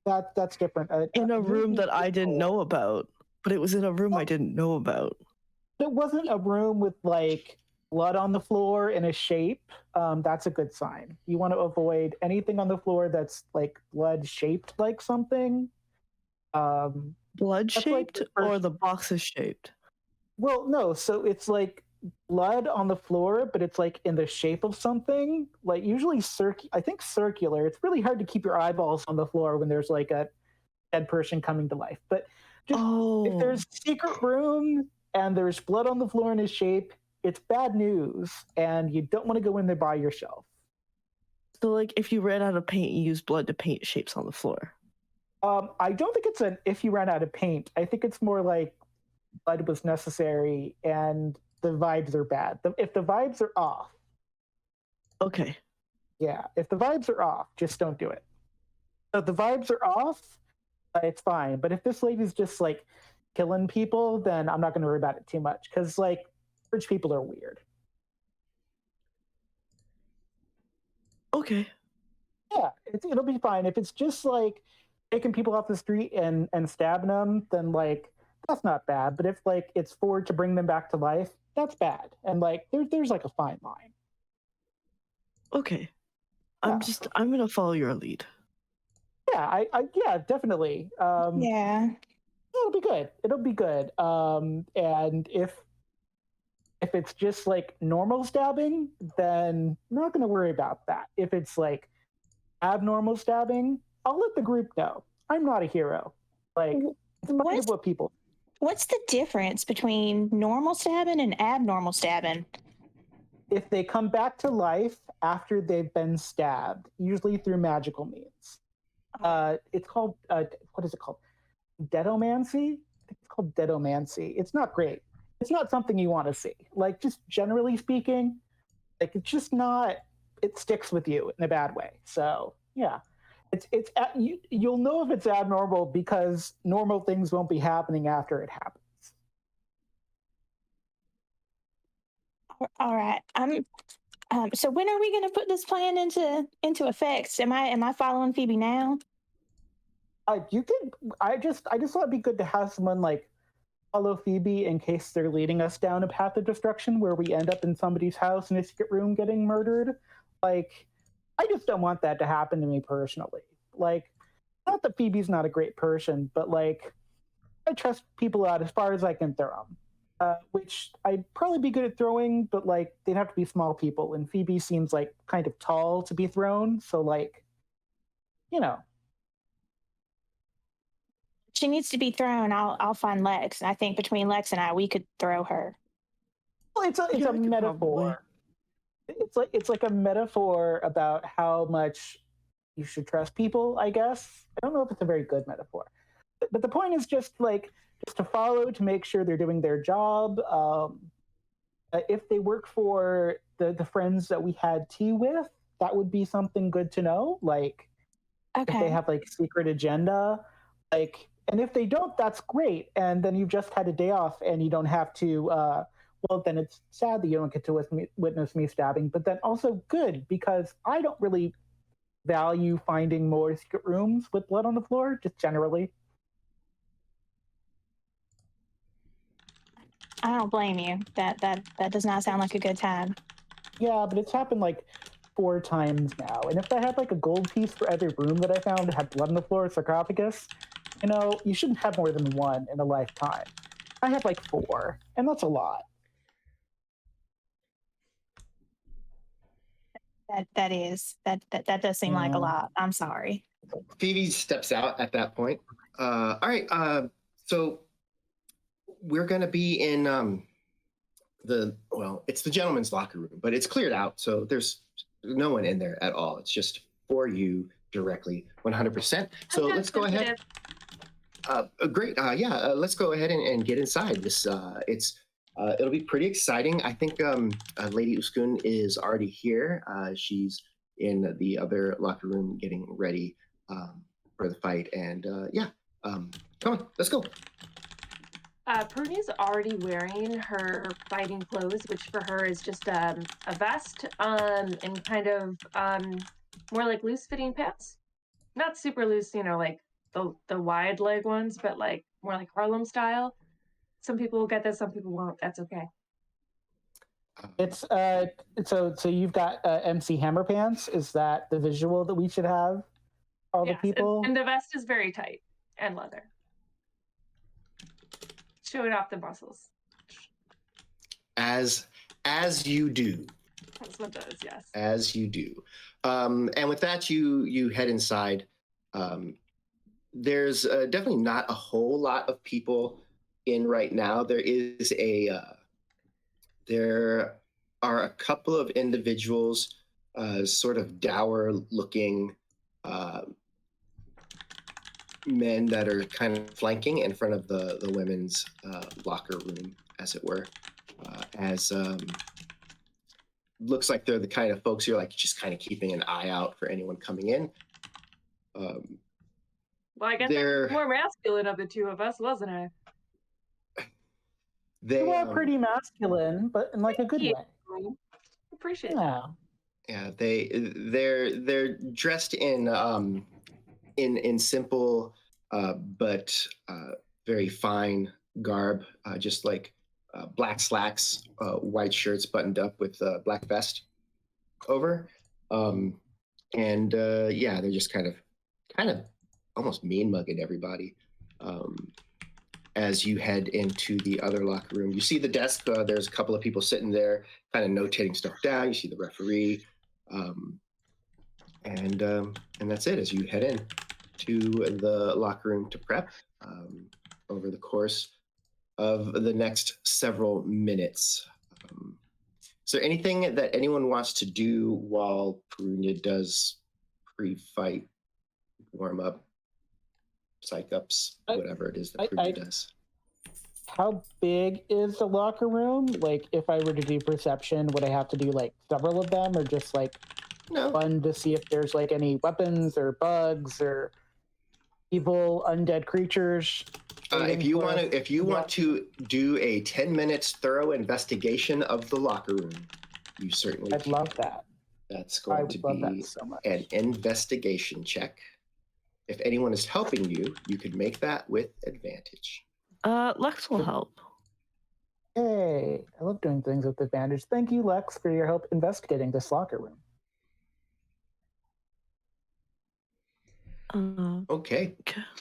D: That's different.
B: In a room that I didn't know about, but it was in a room I didn't know about.
D: It wasn't a room with, like, blood on the floor in a shape. That's a good sign. You want to avoid anything on the floor that's, like, blood-shaped like something.
B: Blood-shaped or the box is shaped?
D: Well, no. So it's, like, blood on the floor, but it's, like, in the shape of something. Like, usually circular. It's really hard to keep your eyeballs on the floor when there's, like, a dead person coming to life. But just if there's a secret room and there's blood on the floor in a shape, it's bad news, and you don't want to go in there by yourself.
B: So, like, if you ran out of paint, you use blood to paint shapes on the floor.
D: I don't think it's an if you ran out of paint. I think it's more like blood was necessary and the vibes are bad. If the vibes are off,
B: Okay.
D: yeah, if the vibes are off, just don't do it. So if the vibes are off, it's fine. But if this lady's just like killing people, then I'm not going to worry about it too much because like rich people are weird.
B: Okay.
D: Yeah, it'll be fine. If it's just like taking people off the street and stabbing them, then like that's not bad. But if like it's for to bring them back to life, that's bad. And like there's like a fine line.
B: Okay.
D: Yeah.
B: I'm gonna follow your lead.
D: Yeah, yeah, definitely.
F: Yeah.
D: It'll be good. It'll be good. And if it's just like normal stabbing, then I'm not going to worry about that. If it's like abnormal stabbing, I'll let the group know. I'm not a hero. Like, it's part of what people.
F: What's the difference between normal stabbing and abnormal stabbing?
D: If they come back to life after they've been stabbed, usually through magical means. It's called, what is it called? Deadomancy? I think it's called deadomancy. It's not great. It's not something you want to see. Like, just generally speaking, like, it's just not, it sticks with you in a bad way. So, yeah. You'll know if it's abnormal because normal things won't be happening after it happens.
F: All right. So when are we going to put this plan into effect? Am I following Phoebe now?
D: You can. I just thought it'd be good to have someone like follow Phoebe in case they're leading us down a path of destruction where we end up in somebody's house in a secret room getting murdered. Like, I just don't want that to happen to me personally. Like, not that Phoebe's not a great person, but like, I trust people out as far as I can throw them. Which I'd probably be good at throwing, but like, they'd have to be small people, and Phoebe seems like kind of tall to be thrown. So like, you know.
F: She needs to be thrown. I'll find Lex. I think between Lex and I, we could throw her.
D: Well, it's a metaphor. It's like a metaphor about how much you should trust people, I guess. I don't know if it's a very good metaphor. But the point is just to follow, to make sure they're doing their job. If they work for the friends that we had tea with, that would be something good to know. Like,
F: okay.
D: If they have like secret agenda, like, and if they don't, that's great. And then you've just had a day off and you don't have to, well, then it's sad that you don't get to witness me stabbing, but then also good because I don't really value finding more secret rooms with blood on the floor, just generally.
F: I don't blame you. That does not sound like a good time.
D: Yeah, but it's happened like 4 times now. And if I had like a gold piece for every room that I found that had blood on the floor, sarcophagus, you shouldn't have more than 1 in a lifetime. I have like 4, and that's a lot.
F: That does seem like a lot. I'm sorry.
A: Phoebe steps out at that point. All right. So we're going to be in it's the gentleman's locker room, but it's cleared out. So there's no one in there at all. It's just for you directly, 100%. So let's go ahead. Great. Let's go ahead and get inside. This it'll be pretty exciting. I think Lady Uskun is already here. She's in the other locker room getting ready for the fight. And come on, let's go.
G: Perunyia's already wearing her fighting clothes, which for her is just a vest and kind of more like loose-fitting pants. Not super loose, like the wide leg ones, but like more like Harlem style. Some people will get this, some people won't. That's okay.
D: It's so you've got MC Hammer pants. Is that the visual that we should have? All the people,
G: and the vest is very tight and leather, showing off the muscles.
A: As you do.
G: That's what does, yes.
A: As you do. And with that, you head inside. There's definitely not a whole lot of people in right now. There are a couple of individuals, sort of dour looking men that are kind of flanking in front of the women's locker room, as it were. As looks like they're the kind of folks you're like just kind of keeping an eye out for anyone coming in.
G: Well, I guess
A: they're
G: I'm more masculine of the two of us, wasn't I?
A: they
D: You are pretty masculine, but in like a good
G: Thank
D: way.
G: you. Appreciate it.
D: Yeah.
A: yeah they're dressed in simple but very fine garb, just like black slacks, white shirts buttoned up with a black vest over, and yeah, they're just kind of almost mean mugging everybody. As you head into the other locker room, you see the desk. There's a couple of people sitting there, kind of notating stuff down. You see the referee, and that's it. As you head in to the locker room to prep, over the course of the next several minutes. Is there anything that anyone wants to do while Perunyia does pre-fight, warm up, psych ups, whatever it is that Perunyia does?
D: How big is the locker room? Like, if I were to do perception, would I have to do like several of them, or just like one to see if there's like any weapons or bugs or evil undead creatures?
A: If you want to do a 10 minutes thorough investigation of the locker room, you certainly
D: I'd love that.
A: That's going to be an investigation check. If anyone is helping you, you could make that with advantage.
B: Lex will help.
D: Hey, I love doing things with advantage. Thank you, Lex, for your help investigating this locker room.
A: Okay.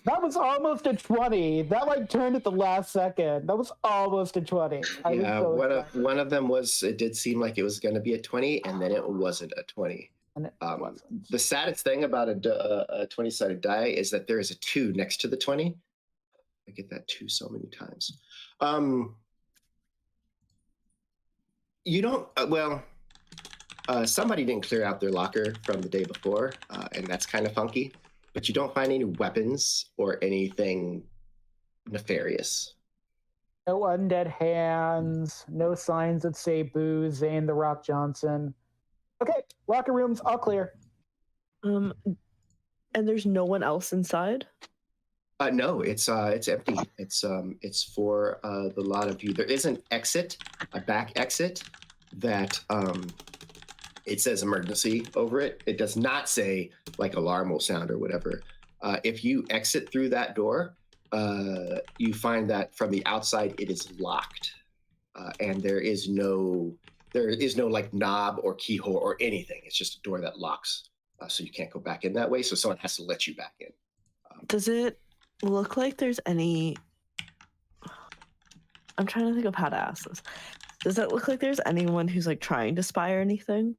D: That was almost a 20. That like turned at the last second. That was almost a 20.
A: Yeah, one of them was, it did seem like it was going to be a 20, and then it wasn't a 20.
D: And it wasn't.
A: The saddest thing about a 20-sided die is that there is a 2 next to the 20. I get that 2 so many times. You don't, somebody didn't clear out their locker from the day before, and that's kind of funky. But you don't find any weapons or anything nefarious.
D: No undead hands, no signs that say boo, Zane the Rock Johnson. Okay, locker rooms all clear.
B: And there's no one else inside?
A: No, it's empty. It's for the lot of you. There is an exit, a back exit that it says emergency over it. It does not say like alarm will sound or whatever. If you exit through that door, you find that from the outside it is locked, and there is no like knob or keyhole or anything. It's just a door that locks, so you can't go back in that way. So someone has to let you back in.
B: Does it look like there's any? I'm trying to think of how to ask this. Does it look like there's anyone who's like trying to spy or anything?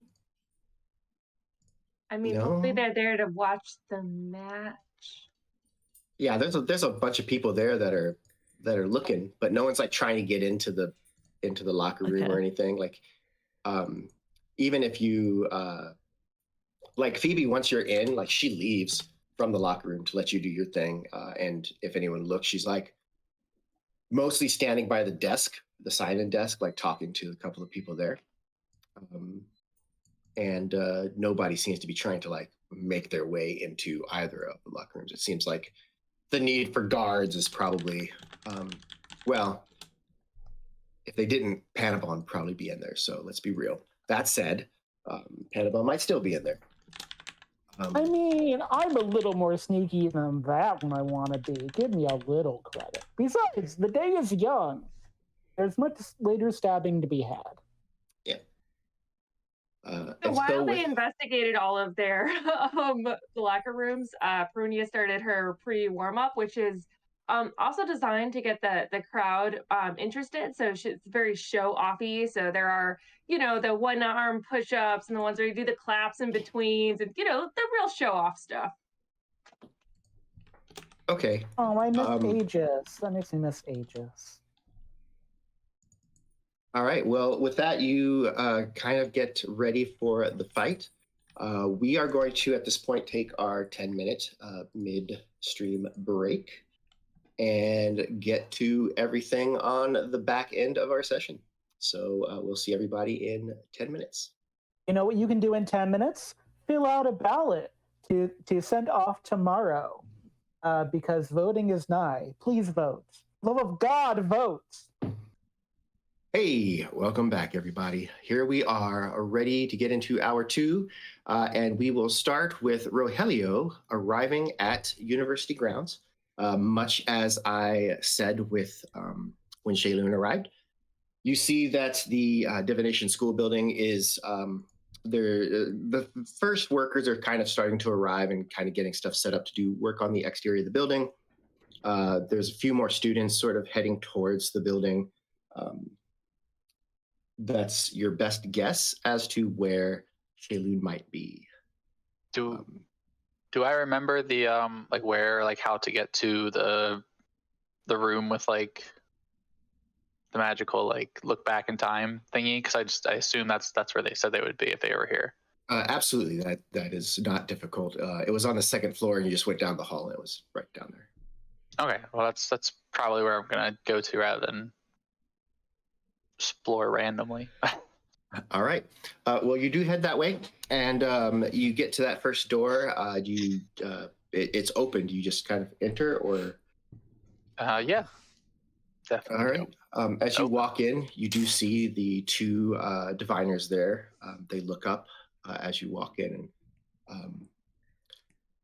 G: I mean, hopefully they're there to watch the match.
A: Yeah, there's a bunch of people there that are looking, but no one's like trying to get into the locker room or anything. Like, even if you like Phoebe, once you're in, like she leaves from the locker room to let you do your thing. And if anyone looks, she's like mostly standing by the desk, the sign-in desk, like talking to a couple of people there. And nobody seems to be trying to like make their way into either of the locker rooms. It seems like the need for guards is probably, if they didn't, Panabon would probably be in there. So let's be real. That said, Panabon might still be in there.
D: I mean, I'm a little more sneaky than that when I want to be. Give me a little credit. Besides, the day is young. There's much later stabbing to be had.
A: Yeah.
G: So while they investigated all of their the locker rooms, Perunyia started her pre-warm-up, which is also designed to get the crowd interested. So it's very show-offy. So there are, the one-arm push-ups and the ones where you do the claps in betweens and, the real show-off stuff.
A: Okay.
D: Oh, I miss Aegis. That makes me miss Aegis.
A: All right. Well, with that, you kind of get ready for the fight. We are going to, at this point, take our 10-minute mid-stream break and get to everything on the back end of our session. So we'll see everybody in 10 minutes.
D: You know what you can do in 10 minutes? Fill out a ballot to send off tomorrow because voting is nigh. Please vote. Love of God, vote.
A: Hey, welcome back, everybody. Here we are, ready to get into hour 2, and we will start with Rogelio arriving at university grounds. Much as I said with when Shaelune arrived, you see that the divination school building is the first workers are kind of starting to arrive and kind of getting stuff set up to do work on the exterior of the building. There's a few more students sort of heading towards the building. That's your best guess as to where Shaelune might be.
E: Do I remember the like where, like how to get to the room with like the magical like look back in time thingy? Because I assume that's where they said they would be if they were here.
A: Absolutely, that is not difficult. It was on the second floor, and you just went down the hall, and it was right down there.
E: Okay, well that's probably where I'm gonna go to rather than explore randomly.
A: All right. Well, you do head that way, and you get to that first door. It's open. Do you just kind of enter, or?
E: Yeah. Definitely.
A: All right. As you walk in, you do see the two diviners there. They look up as you walk in.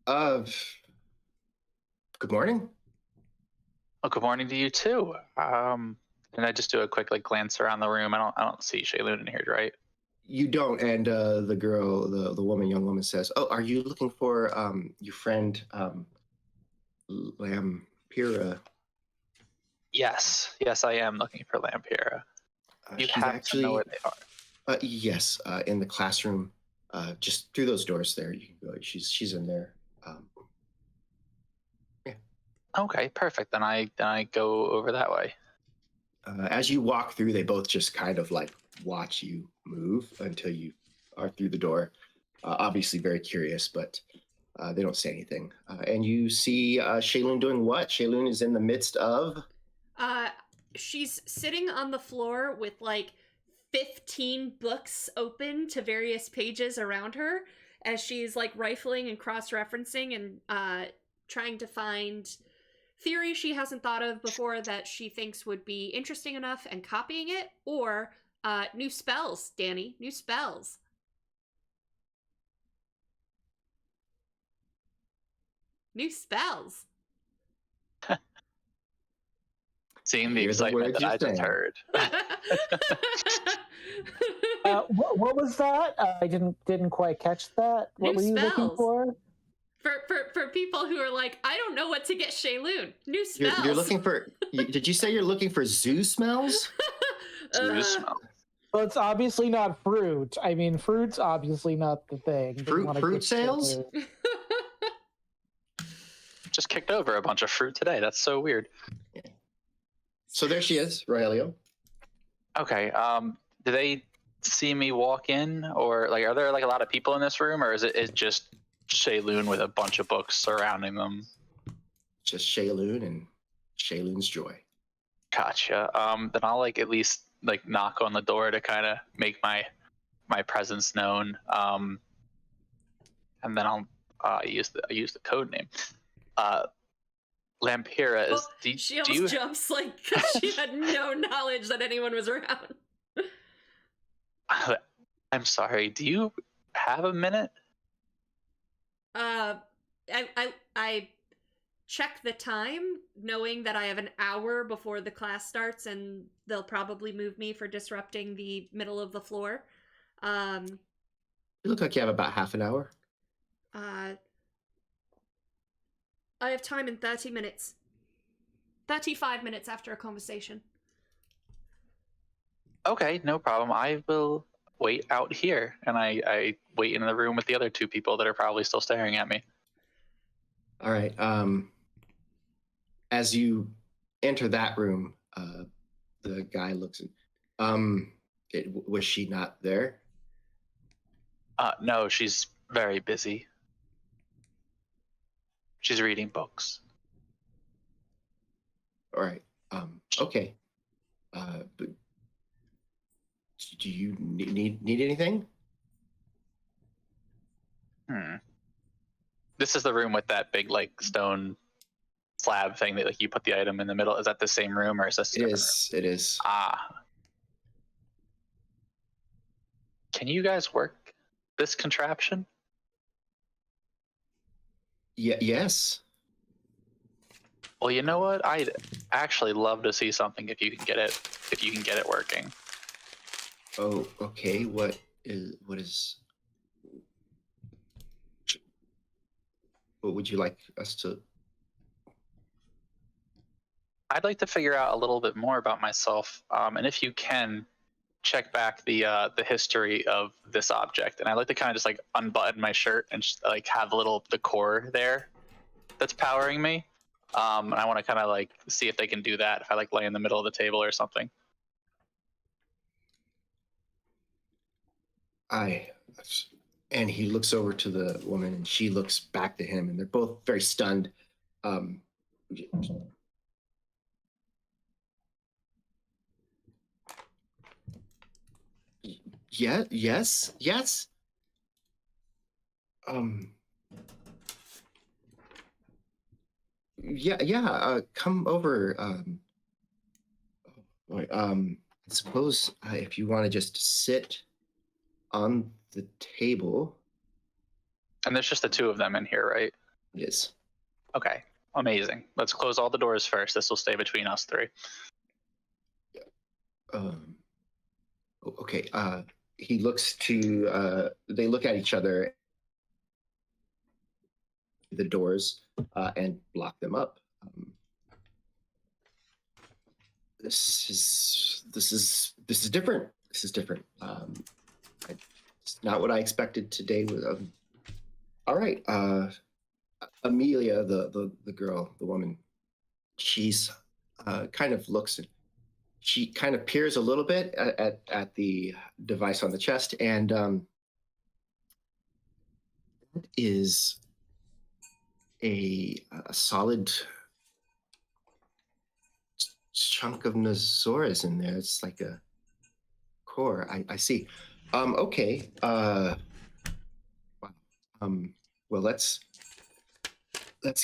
A: Good morning.
E: Well, good morning to you too. And I just do a quick like glance around the room. I don't see Shaelune in here, right?
A: You don't, and the girl, young woman says, "Oh, are you looking for your friend Lampira?"
E: Yes, I am looking for Lampira. You have to know where they are.
A: Yes, in the classroom, just through those doors there. You can go. She's in there. Yeah.
E: Okay, perfect. Then I go over that way.
A: As you walk through, they both just kind of like watch you move until you are through the door. Obviously very curious, but they don't say anything. And you see Shaelune doing what? Shaelune is in the midst of...
C: She's sitting on the floor with like 15 books open to various pages around her as she's like rifling and cross-referencing and trying to find theory she hasn't thought of before that she thinks would be interesting enough and copying it, or new spells, Danny. New spells. New spells.
E: Seeing the excitement that I just heard.
D: What was that? I didn't quite catch that. What were you looking for?
C: For people who are like, I don't know what to get Shaelune. New spells.
A: You're looking for... Did you say you're looking for zoo smells?
E: Zoo smells.
D: Well, it's obviously not fruit. I mean, fruit's obviously not the thing.
A: Fruit sales?
E: Just kicked over a bunch of fruit today. That's so weird.
A: Yeah. So there she is, Rogelio.
E: Okay. Do they see me walk in, or like, are there like a lot of people in this room, or is it just Shaelune with a bunch of books surrounding them?
A: Just Shaelune and Shaelune's joy.
E: Gotcha. Then I'll like at least like knock on the door to kind of make my presence known. And then I'll use the code name. Lampira is.
C: She almost jumps like because she had no knowledge that anyone was around.
E: I'm sorry. Do you have a minute?
C: I check the time, knowing that I have an hour before the class starts, and they'll probably move me for disrupting the middle of the floor.
A: You look like you have about half an hour.
C: I have time in 30 minutes. 35 minutes after a conversation.
E: Okay, no problem. I will wait out here, and I wait in the room with the other two people that are probably still staring at me.
A: All right. As you enter that room, the guy looks at... was she not there?
E: No, she's very busy. She's reading books.
A: All right. Okay. But do you need anything?
E: This is the room with that big like stone slab thing that like you put the item in the middle. Is that the same room or is this?
A: It is. It is.
E: Can you guys work this contraption?
A: Yes.
E: Well, you know what? I'd actually love to see something if you can get it working.
A: Oh, okay. What is? What would you like us to?
E: I'd like to figure out a little bit more about myself, and if you can, check back the history of this object. And I'd like to kind of just like unbutton my shirt and just, like have the core there that's powering me. And I want to kind of like see if they can do that if I like lay in the middle of the table or something.
A: And he looks over to the woman and she looks back to him and they're both very stunned. Yes. Yeah, come over. I suppose if you want to just sit on the table.
E: And there's just the two of them in here, right?
A: Yes.
E: Okay, amazing. Let's close all the doors first. This will stay between us three.
A: Okay. He looks to. They look at each other. The doors and block them up. This is different. This is different. It's not what I expected today. All right, Amelia, the girl, the woman, she's kind of looks. She kind of peers a little bit at the device on the chest, and that is a solid chunk of Nazora's in there. It's like a core. I see. Okay. Well, let's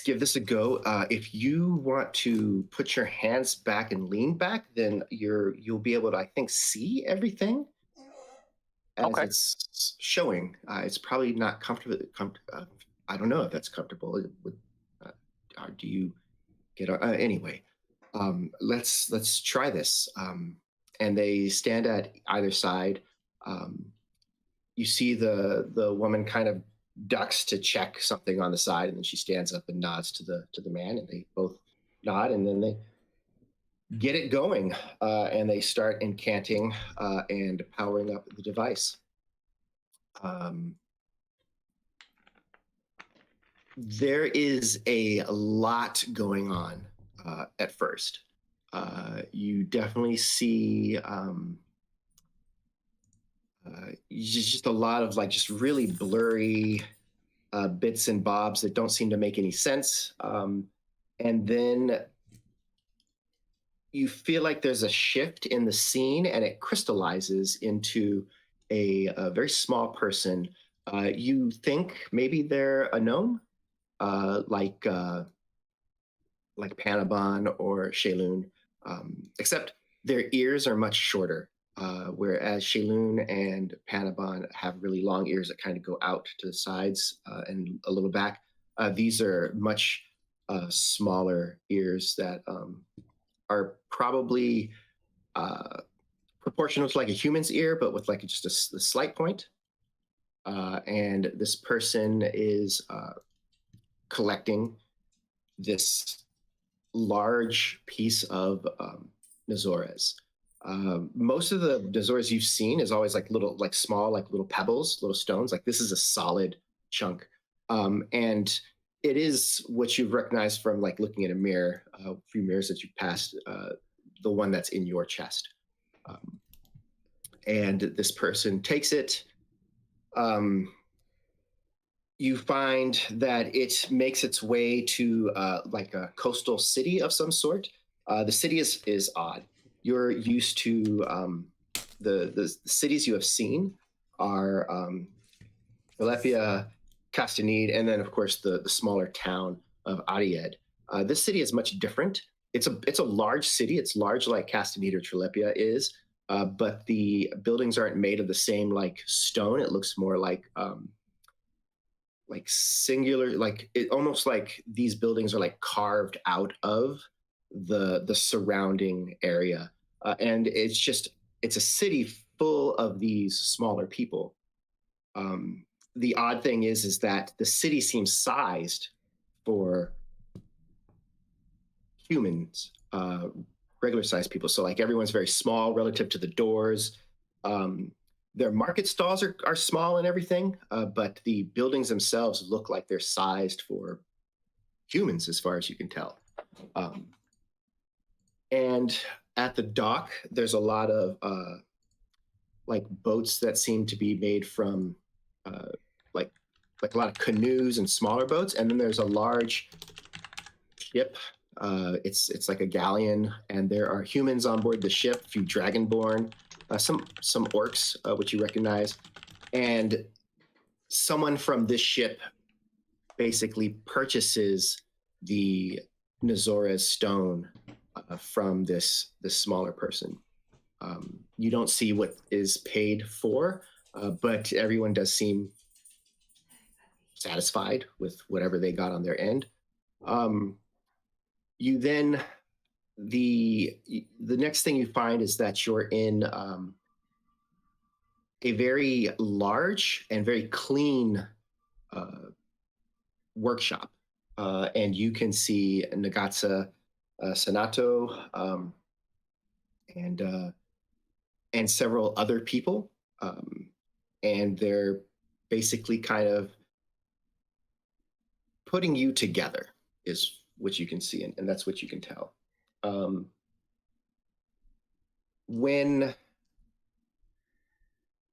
A: give this a go. If you want to put your hands back and lean back, then you'll be able to, I think, see everything as it's showing. It's probably not comfortable. I don't know if that's comfortable. Do you get anyway? Let's try this. And they stand at either side. You see the woman kind of ducks to check something on the side, and then she stands up and nods to the man, and they both nod, and then they get it going, and they start incanting and powering up the device. There is a lot going on at first. You definitely see just a lot of like just really blurry bits and bobs that don't seem to make any sense. And then you feel like there's a shift in the scene and it crystallizes into a very small person. You think maybe they're a gnome, like Panabon or Shaelune, except their ears are much shorter. Whereas Shaelune and Panabon have really long ears that kind of go out to the sides and a little back. These are much smaller ears that are probably proportional to like a human's ear, but with like just a slight point. And this person is collecting this large piece of Nazora's. Most of the Nazora's you've seen is always like little, like small, like little pebbles, little stones. Like this is a solid chunk. And it is what you've recognized from like looking at a mirror, a few mirrors that you've passed, the one that's in your chest. And this person takes it, you find that it makes its way to like a coastal city of some sort. The city is odd. You're used to the cities you have seen are Philadelphia, Castanede, and then of course the smaller town of Ariad. This city is much different. It's a large city. It's large like Castanede or Trilepia is, but the buildings aren't made of the same like stone. It looks more like singular, like it almost like these buildings are like carved out of the surrounding area, and it's a city full of these smaller people. The odd thing is that the city seems sized for humans, regular sized people. So like everyone's very small relative to the doors. Their market stalls are small and everything, but the buildings themselves look like they're sized for humans as far as you can tell. And at the dock, there's a lot of like boats that seem to be made from like a lot of canoes and smaller boats. And then there's a large ship. It's like a galleon, and there are humans on board the ship, a few dragonborn, some orcs, which you recognize, and someone from this ship basically purchases the Nazorez stone from this smaller person. You don't see what is paid for, but everyone does seem satisfied with whatever they got on their end. You then the next thing you find is that you're in a very large and very clean workshop, and you can see Nagatsa Sanato and several other people, and they're basically kind of putting you together is what you can see, and that's what you can tell. When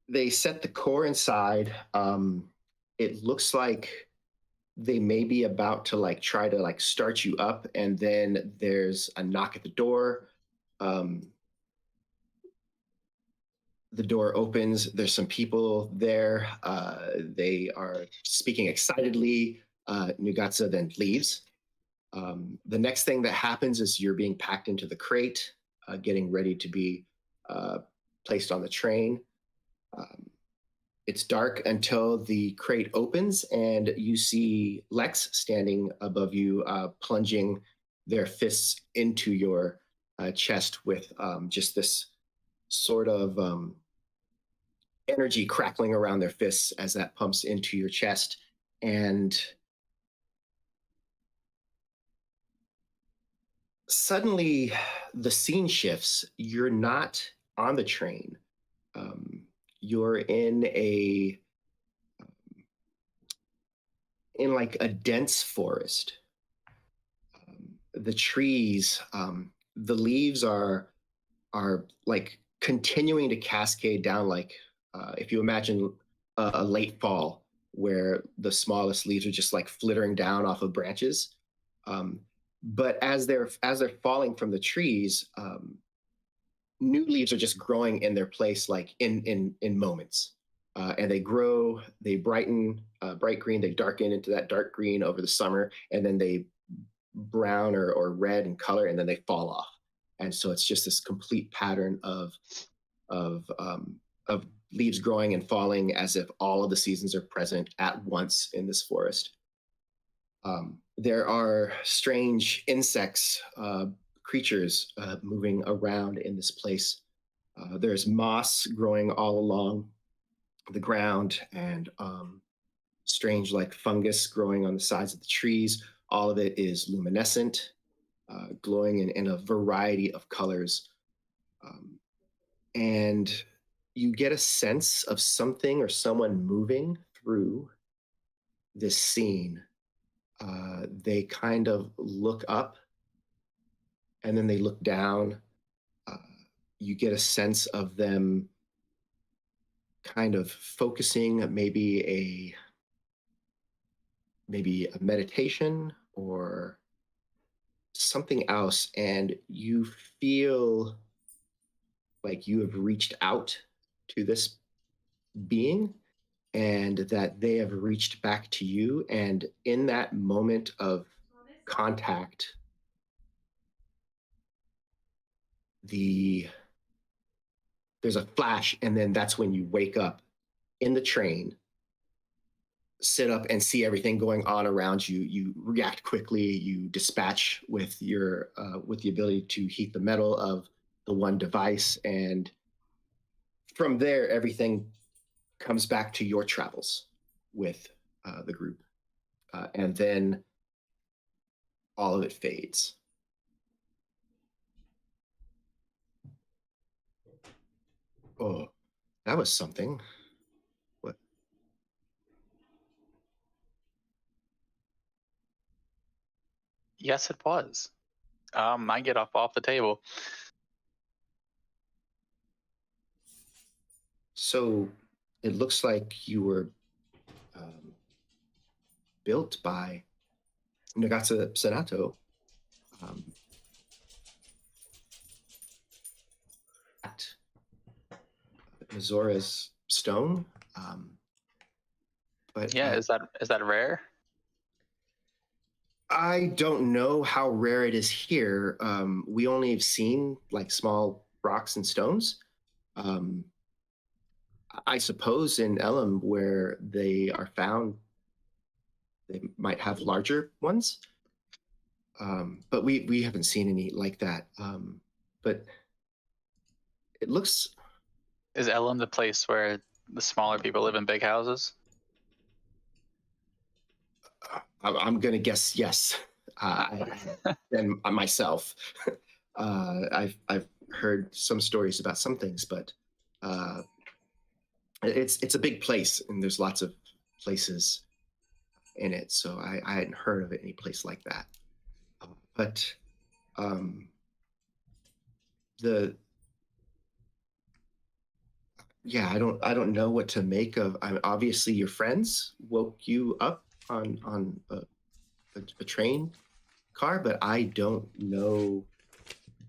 A: they set the core inside, it looks like they may be about to like try to like start you up, and then there's a knock at the door. The door opens. There's some people there. They are speaking excitedly. Nugatsa then leaves. The next thing that happens is you're being packed into the crate, getting ready to be placed on the train. It's dark until the crate opens, and you see Lex standing above you, plunging their fists into your chest with just this sort of energy crackling around their fists as that pumps into your chest. And suddenly the scene shifts. You're not on the train. You're in like a dense forest. The trees, the leaves are like continuing to cascade down, like if you imagine a late fall where the smallest leaves are just like flittering down off of branches. But as they're falling from the trees, new leaves are just growing in their place, like in moments, and they grow, they brighten, bright green, they darken into that dark green over the summer, and then they brown or red in color, and then they fall off. And so it's just this complete pattern of leaves growing and falling, as if all of the seasons are present at once in this forest. There are strange insects, creatures moving around in this place. There's moss growing all along the ground, and strange like fungus growing on the sides of the trees. All of it is luminescent, glowing in a variety of colors. And you get a sense of something or someone moving through this scene. They kind of look up, and then they look down. You get a sense of them kind of focusing maybe maybe a meditation or something else, and you feel like you have reached out to this being and that they have reached back to you. And in that moment of contact, there's a flash, and then that's when you wake up in the train, sit up and see everything going on around you. You react quickly, you dispatch with your with the ability to heat the metal of the one device, and from there everything comes back to your travels with the group, and then all of it fades. Oh, that was something. What?
E: Yes, it was. I get off the table.
A: So it looks like you were built by Nagata Senato at Mizora's stone. But
E: Yeah, is that rare?
A: I don't know how rare it is here. We only have seen like small rocks and stones. I suppose in Elam, where they are found, they might have larger ones. But we haven't seen any like that. But it looks.
E: Is Elam the place where the smaller people live in big houses?
A: I'm gonna guess yes. And myself, I've heard some stories about some things, but it's a big place, and there's lots of places in it. So I hadn't heard of any place like that. But I don't know what to make of. Obviously, your friends woke you up on a train car, but I don't know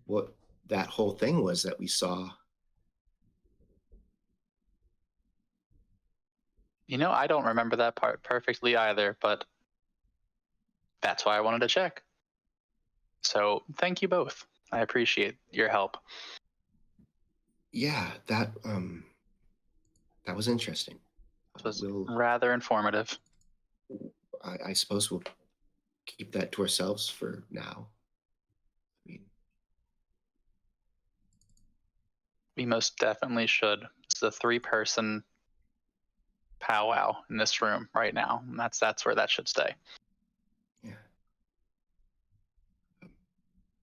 A: what that whole thing was that we saw.
E: I don't remember that part perfectly either, but that's why I wanted to check. So thank you both. I appreciate your help.
A: Yeah, that was interesting.
E: It was rather informative.
A: I suppose we'll keep that to ourselves for now. I mean,
E: we most definitely should. It's a 3-person powwow in this room right now, and that's where that should stay.
A: Yeah.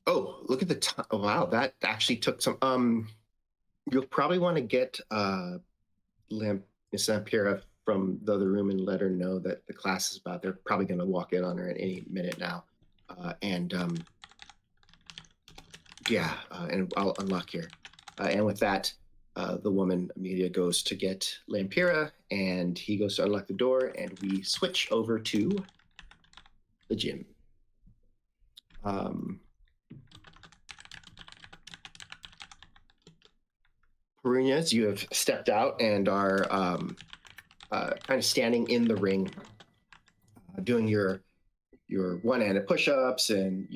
A: Oh, look at the time. Oh, wow, that actually took some. You'll probably want to get Miss Lampira from the other room and let her know that the class is about. They're probably going to walk in on her at any minute now, and I'll unlock here. And with that, the woman Amelia goes to get Lampira, and he goes to unlock the door, and we switch over to the gym. Perunyia, you have stepped out and are kind of standing in the ring, doing your one-handed push-ups and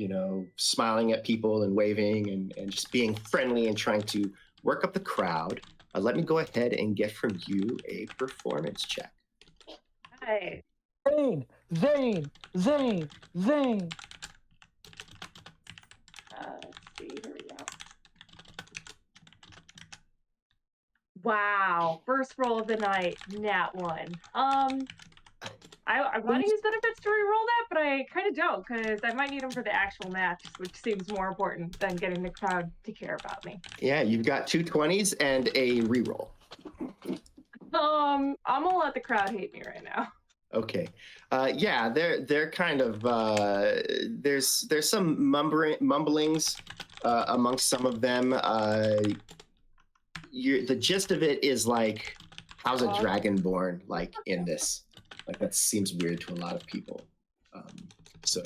A: smiling at people and waving and just being friendly and trying to work up the crowd. Let me go ahead and get from you a performance check.
G: Hi.
D: Zane.
G: Let's see. Here we go. Wow. First roll of the night, nat 1. I want to use benefits to reroll that, but I kind of don't, because I might need them for the actual match, which seems more important than getting the crowd to care about me.
A: Yeah, you've got 2 20s and a reroll.
G: I'm gonna let the crowd hate me right now.
A: Okay. Yeah, they're kind of there's some mumblings amongst some of them. The gist of it is like, how's a dragon born like in this? Like that seems weird to a lot of people. So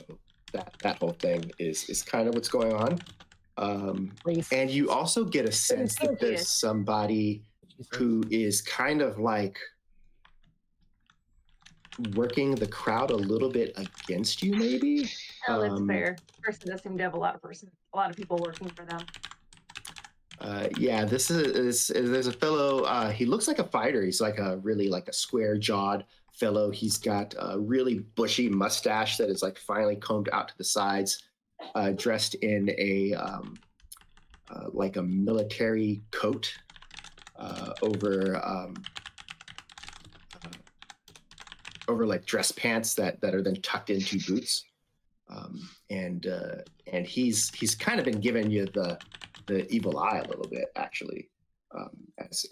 A: that whole thing is kind of what's going on. And you also get a sense that there's somebody who is kind of like working the crowd a little bit against you, maybe.
G: Oh, that's fair. Person does seem to have a lot of people working for them.
A: Yeah, this is there's a fellow. He looks like a fighter. He's like a really like a square jawed fellow. He's got a really bushy mustache that is like finely combed out to the sides. Dressed in a like a military coat over like dress pants that are then tucked into boots. And he's kind of been giving you the evil eye a little bit, actually,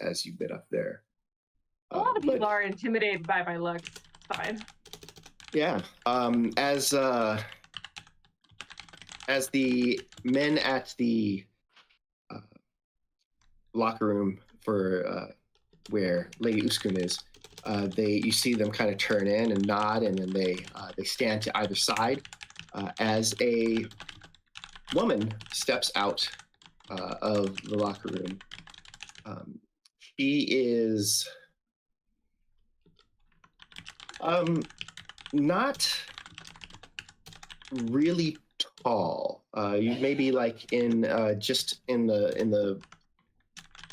A: as you've been up there.
G: A lot of people are intimidated by my looks. Fine.
A: Yeah. As the men at the locker room for where Lady Uskun is, you see them kind of turn in and nod, and then they stand to either side as a woman steps out of the locker room. She is not really tall. You maybe like in just in the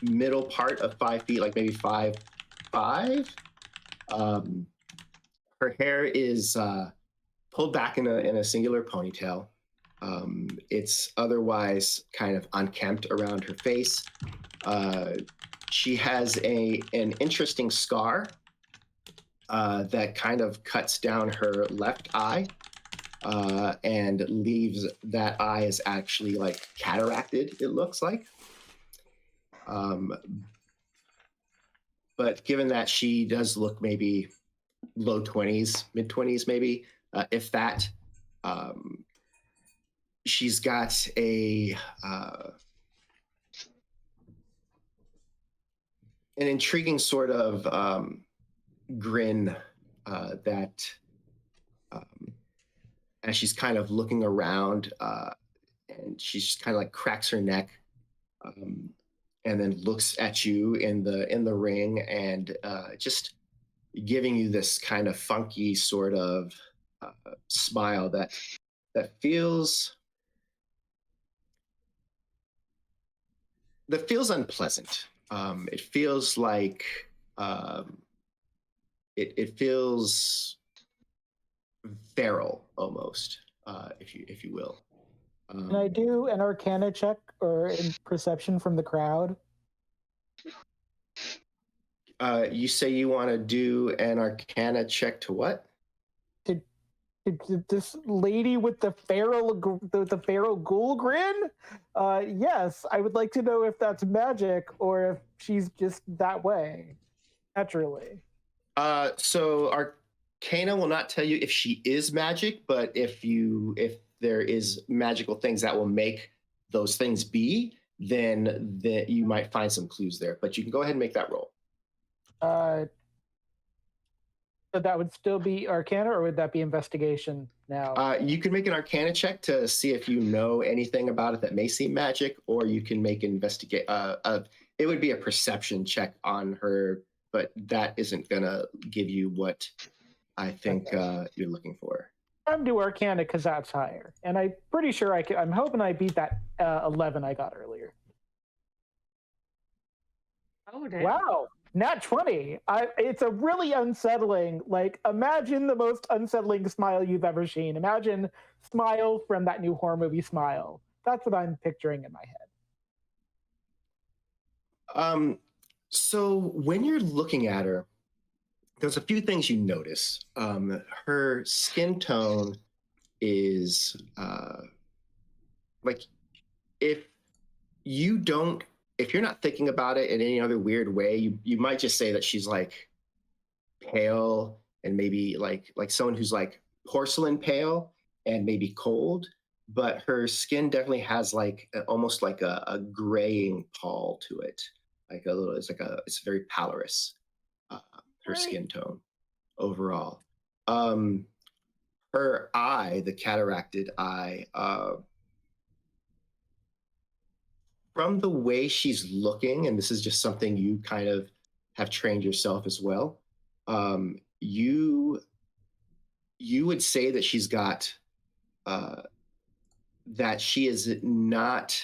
A: middle part of 5 feet, like maybe 5'5". Her hair is pulled back in a singular ponytail. It's otherwise kind of unkempt around her face. She has an interesting scar that kind of cuts down her left eye and leaves that eye is actually like cataracted, it looks like. But given that she does look maybe low 20s, mid 20s, maybe, if that, she's got an intriguing sort of grin that as she's kind of looking around and she just kind of like cracks her neck and then looks at you in the ring and just giving you this kind of funky sort of smile that feels unpleasant. It feels like it feels feral almost, if you will.
D: Can I do an Arcana check or in perception from the crowd?
A: You say you want to do an Arcana check to what?
D: This lady with the feral ghoul grin? Yes, I would like to know if that's magic or if she's just that way, naturally.
A: So Arcana will not tell you if she is magic, but if there is magical things that will make those things be, then you might find some clues there. But you can go ahead and make that roll.
D: So that would still be Arcana, or would that be investigation now?
A: You can make an Arcana check to see if you know anything about it that may seem magic, or you can make investigate. It would be a perception check on her, but that isn't gonna give you what I think you're looking for.
D: I'm do Arcana because that's higher, and I'm pretty sure I can. I'm hoping I beat that 11 I got earlier.
G: Oh, damn.
D: Wow. Nat 20. It's a really unsettling, like, imagine the most unsettling smile you've ever seen. Imagine Smile from that new horror movie Smile. That's what I'm picturing in my head.
A: So when you're looking at her, there's a few things you notice. Her skin tone is like if you're not thinking about it in any other weird way, you might just say that she's like pale and maybe like someone who's like porcelain pale and maybe cold, but her skin definitely has like almost like a graying pall to it. Like it's very pallorous, her skin tone overall. Her eye, the cataracted eye, from the way she's looking, and this is just something you kind of have trained yourself as well, you would say that she's got that she is not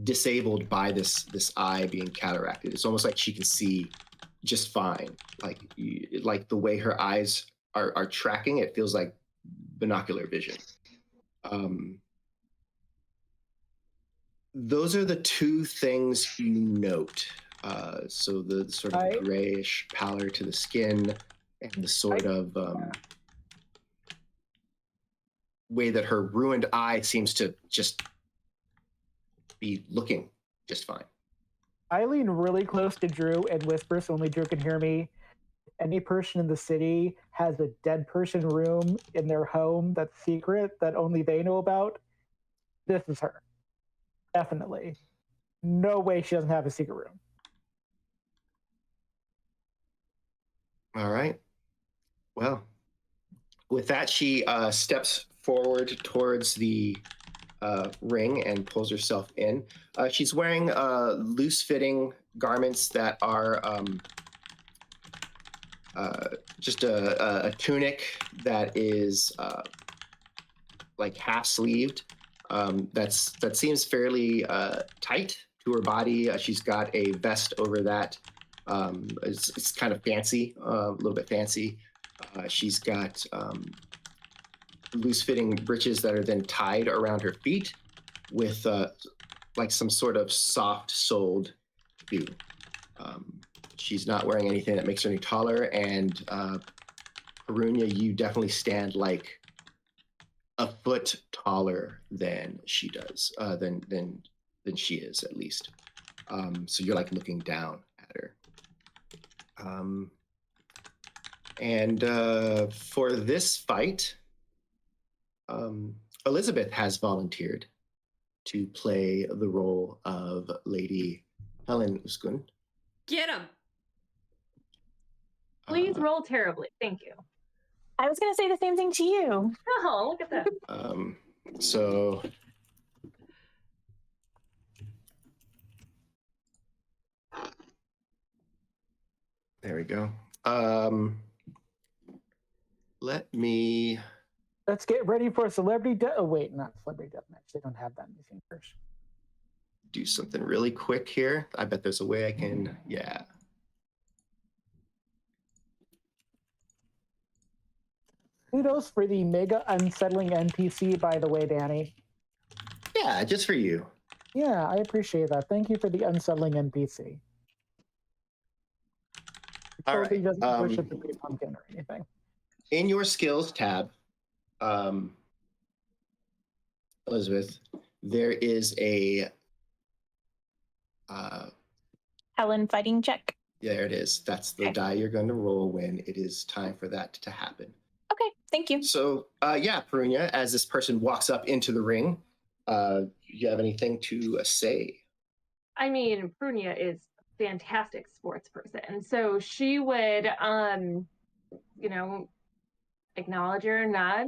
A: disabled by this eye being cataracted. It's almost like she can see just fine. Like the way her eyes are tracking, it feels like binocular vision. Those are the two things you note. So the sort of grayish pallor to the skin and the sort of way that her ruined eye seems to just be looking just fine.
D: I lean really close to Dru and whisper so only Dru can hear me. Any person in the city has a dead person room in their home that's secret that only they know about. This is her. Definitely. No way she doesn't have a secret room.
A: All right. Well, with that, she steps forward towards the ring and pulls herself in. She's wearing loose-fitting garments that are just a tunic that is like half-sleeved. That seems fairly tight to her body. She's got a vest over that. It's kind of fancy, a little bit fancy. She's got loose-fitting breeches that are then tied around her feet with like some sort of soft-soled shoe. She's not wearing anything that makes her any taller, and Perunyia, you definitely stand like a foot taller than she does, than she is at least. So you're like looking down at her. And for this fight, Elizabeth has volunteered to play the role of Lady Helen Uskun.
C: Get him!
G: Please roll terribly. Thank you.
F: I was going to say the same thing to you.
G: Oh, look at that.
A: So there we go.
D: Let's get ready for celebrity oh wait, not celebrity deathmatch. They don't have that in these universe.
A: Do something really quick here. I bet there's a way I can, yeah.
D: Kudos for the mega unsettling NPC, by the way, Danny.
A: Yeah, just for you.
D: Yeah, I appreciate that. Thank you for the unsettling NPC.
A: All right.
D: He doesn't worship the big pumpkin or anything.
A: In your skills tab, Elizabeth, there is a
F: Helen fighting check.
A: there it is. That's the die you're going to roll when it is time for that to happen.
F: Okay, thank you.
A: So, yeah, Perunyia, as this person walks up into the ring, you have anything to say?
G: I mean, Perunyia is a fantastic sports person, so she would, acknowledge her and nod.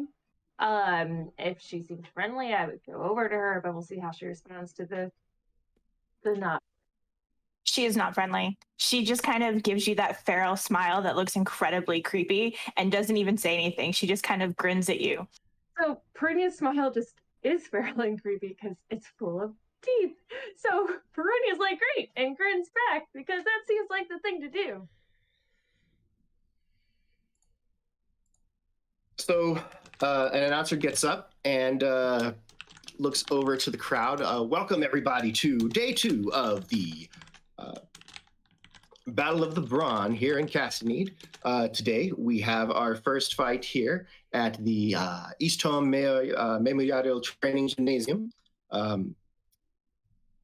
G: If she seemed friendly, I would go over to her, but we'll see how she responds to the nod.
F: She is not friendly. She just kind of gives you that feral smile that looks incredibly creepy and doesn't even say anything. She just kind of grins at you.
G: So Perunyia's smile just is feral and creepy because it's full of teeth. So Perunyia's like, great, and grins back because that seems like the thing to do.
A: So an announcer gets up and looks over to the crowd. Welcome, everybody, to day 2 of the Battle of the Brawn here in Castanede. Today, we have our first fight here at the East Home Memorial Training Gymnasium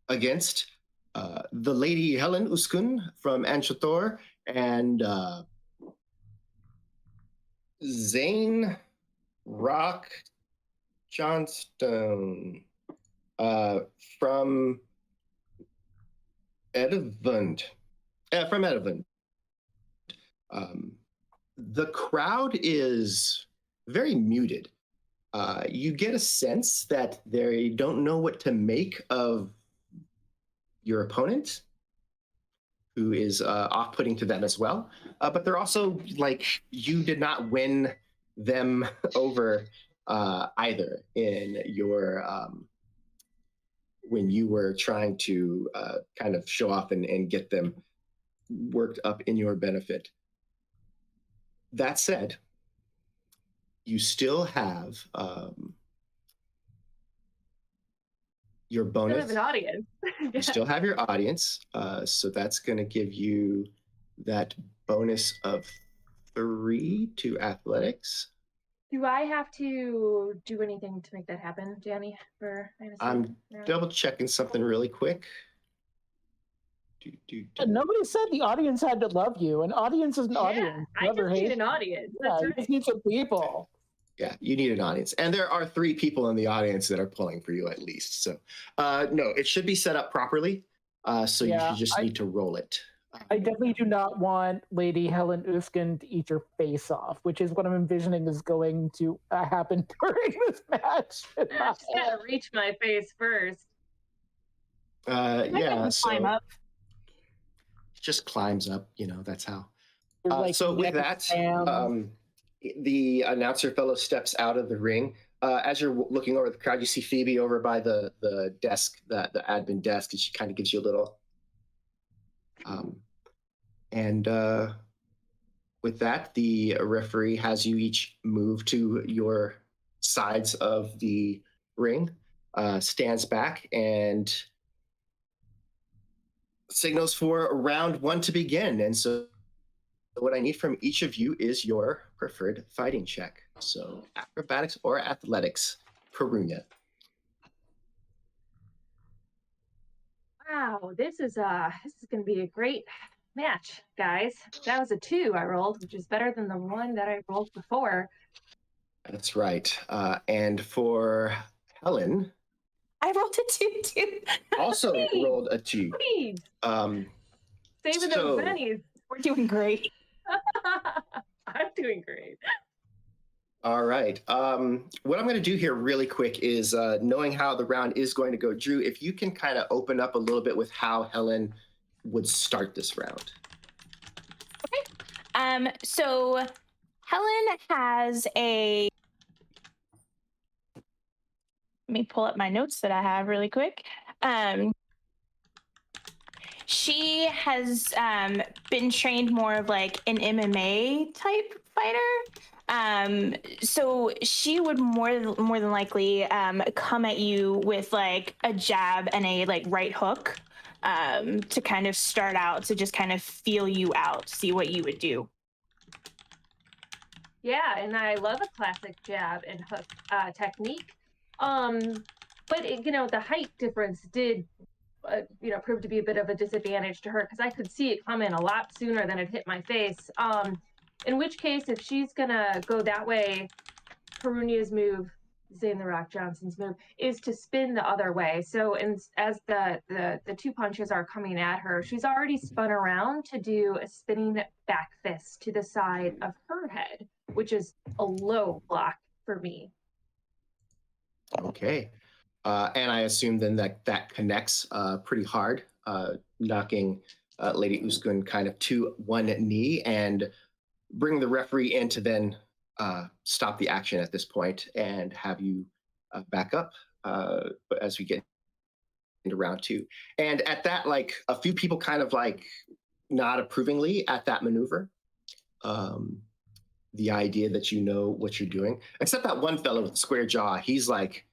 A: against the Lady Helen Uskun from Anshator and Zane Rock Johnstone from Edivund. From Edivund. The crowd is very muted. You get a sense that they don't know what to make of your opponent, who is off-putting to them as well. But they're also like, you did not win them over either in your when you were trying to kind of show off and get them worked up in your benefit. That said, you still have your
G: Still
A: bonus.
G: have an audience.
A: You still have your audience, so that's going to give you that bonus of 3 to athletics.
G: Do I have to do anything to make that happen, Danny? For fantasy?
A: I'm double checking something really quick.
D: Nobody said the audience had to love you. An audience is an audience.
G: I just need an audience.
D: Yeah,
G: That's
D: you
G: right.
D: just need some people.
A: Yeah, you need an audience. And there are 3 people in the audience that are pulling for you at least. So no, it should be set up properly. So you should just need to roll it.
D: I definitely do not want Lady Helen Uskin to eat your face off, which is what I'm envisioning is going to happen during this match.
G: I just gotta reach my face first.
A: Yeah, so
F: climb up.
A: just climbs up, you know, that's how.
D: Like
A: So with that, the announcer fellow steps out of the ring. As you're looking over the crowd, you see Phoebe over by the desk, the admin desk, and she kind of gives you a little. And with that, the referee has you each move to your sides of the ring, stands back, and signals for round 1 to begin. And so what I need from each of you is your preferred fighting check. So acrobatics or athletics, Perunyia.
G: Wow, this is gonna be a great match, guys. That was a 2 I rolled, which is better than the 1 that I rolled before.
A: That's right. And for Helen,
F: I rolled a 2 too.
A: also
G: Please.
A: rolled a 2.
G: Please. Saving
A: So-
G: those pennies.
F: We're doing great.
G: I'm doing great.
A: All right. What I'm going to do here really quick is knowing how the round is going to go. Drew, if you can kind of open up a little bit with how Helen would start this round.
F: Okay. So Helen has a. Let me pull up my notes that I have really quick. She has been trained more of like an MMA type fighter. So she would more than likely come at you with like a jab and a like right hook to kind of start out, to just kind of feel you out, see what you would do.
G: Yeah, and I love a classic jab and hook technique. But it, the height difference did, prove to be a bit of a disadvantage to her, because I could see it come in a lot sooner than it hit my face. In which case, if she's gonna go that way, Perunyia's move, Zane the Rock Johnson's move, is to spin the other way. So as the 2 punches are coming at her, she's already spun around to do a spinning back fist to the side of her head, which is a low block for me.
A: Okay. And I assume then that connects pretty hard, knocking Lady Uskun kind of to one knee and bring the referee in to then stop the action at this point and have you back up as we get into round 2. And at that, like, a few people kind of like nod approvingly at that maneuver. The idea that you know what you're doing, except that one fellow with the square jaw, he's like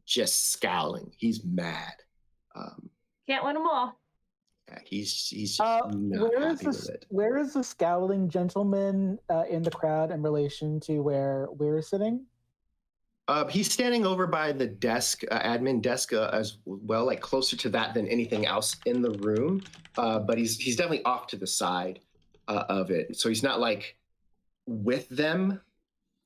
A: just scowling. He's mad.
G: Can't win them all.
A: Yeah, he's just not happy with it.
D: Where is the scowling gentleman in the crowd in relation to where we're sitting?
A: He's standing over by the desk, admin desk, as well, like closer to that than anything else in the room. But he's definitely off to the side of it, so he's not like with them,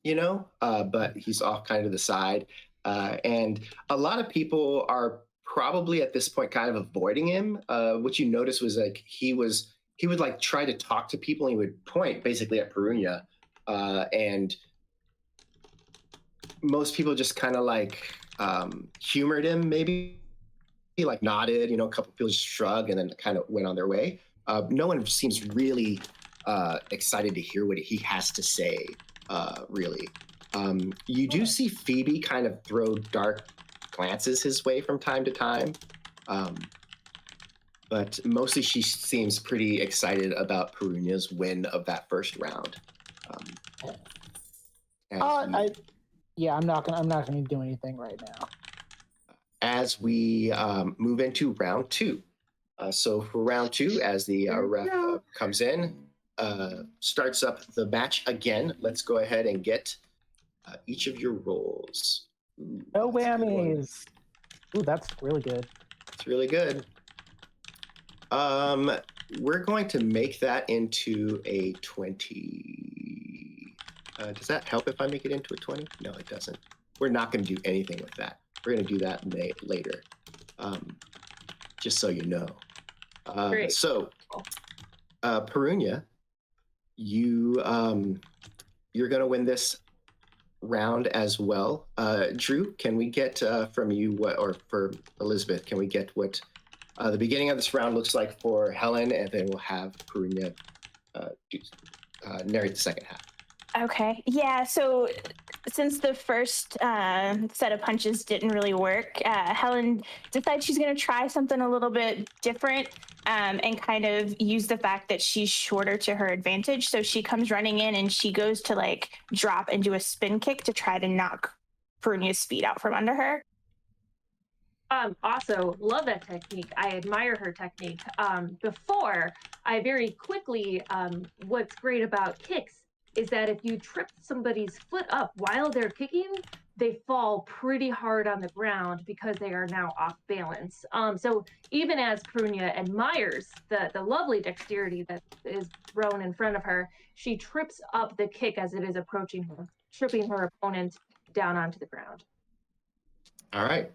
A: but he's off kind of to the side. And a lot of people are probably at this point kind of avoiding him. What you noticed was like he was he would like try to talk to people, and he would point basically at Perunyia, and most people just kind of like humored him, maybe. He like nodded, a couple people just shrugged and then kind of went on their way. No one seems really excited to hear what he has to say, really. You do see Phoebe kind of throw dark glances his way from time to time. But mostly she seems pretty excited about Perunya's win of that first round.
D: I'm not gonna do anything right now.
A: As we move into round 2. So for round 2, as the ref comes in, starts up the match again, let's go ahead and get each of your rolls. Ooh,
D: no whammies. Ooh, that's really good.
A: It's really good. We're going to make that into a 20. Does that help if I make it into a 20? No, it doesn't. We're not going to do anything with that. We're going to do that later, just so you know.
G: Great.
A: So, Perunyia, you're going to win this round as well. Dru, can we get from you or for Elizabeth, can we get what the beginning of this round looks like for Helen, and then we'll have Perunyia narrate the second half.
F: Okay. Yeah. So since the first set of punches didn't really work, Helen decides she's going to try something a little bit different and kind of use the fact that she's shorter to her advantage. So she comes running in and she goes to like drop and do a spin kick to try to knock Perunyia's feet out from under her.
G: Also, love that technique. I admire her technique. Before, I very quickly, what's great about kicks is that if you trip somebody's foot up while they're kicking, they fall pretty hard on the ground because they are now off balance. So even as Perunyia admires the lovely dexterity that is thrown in front of her, she trips up the kick as it is approaching her, tripping her opponent down onto the ground.
A: All right.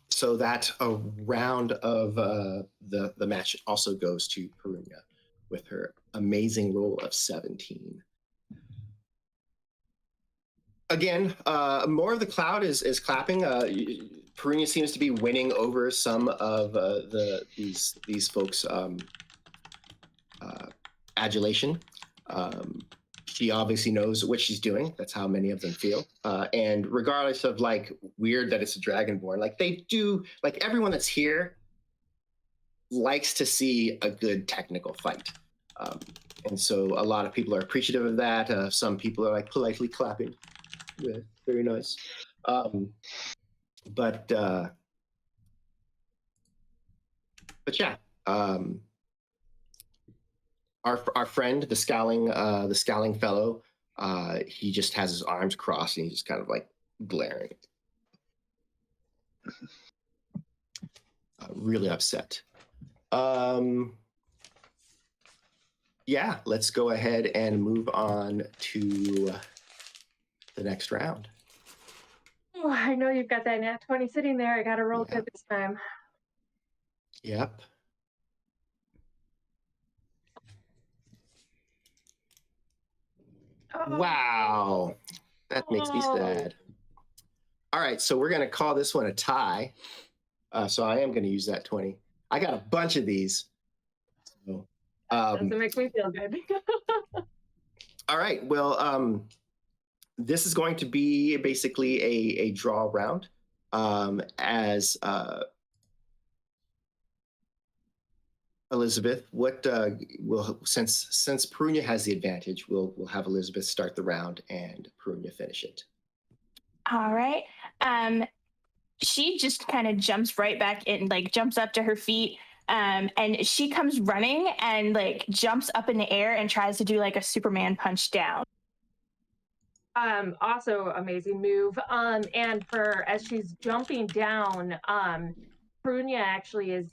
A: So that a round of the match also goes to Perunyia with her amazing roll of 17. Again, more of the crowd is clapping. Perunyia seems to be winning over some of these folks' adulation. She obviously knows what she's doing. That's how many of them feel. And regardless of like weird that it's a Dragonborn, like they do, like everyone that's here likes to see a good technical fight. And so a lot of people are appreciative of that. Some people are like politely clapping. Yeah, very nice. But yeah, our friend, the scowling fellow, he just has his arms crossed and he's just kind of like glaring, really upset. Yeah, let's go ahead and move on to the next round.
G: Oh, I know you've got that nat 20 sitting there. I got to roll good this time.
A: Yep.
G: Oh.
A: Wow, that makes me sad. All right, so we're gonna call this one a tie. So I am gonna use that 20. I got a bunch of these. So,
G: doesn't make me feel good.
A: All right, well, this is going to be basically a draw round. As Elizabeth, what will since Perunyia has the advantage, we'll have Elizabeth start the round and Perunyia finish it.
F: All right. She just kind of jumps right back in, like jumps up to her feet, and she comes running and like jumps up in the air and tries to do like a Superman punch down.
G: Also amazing move. And as she's jumping down, Perunyia actually is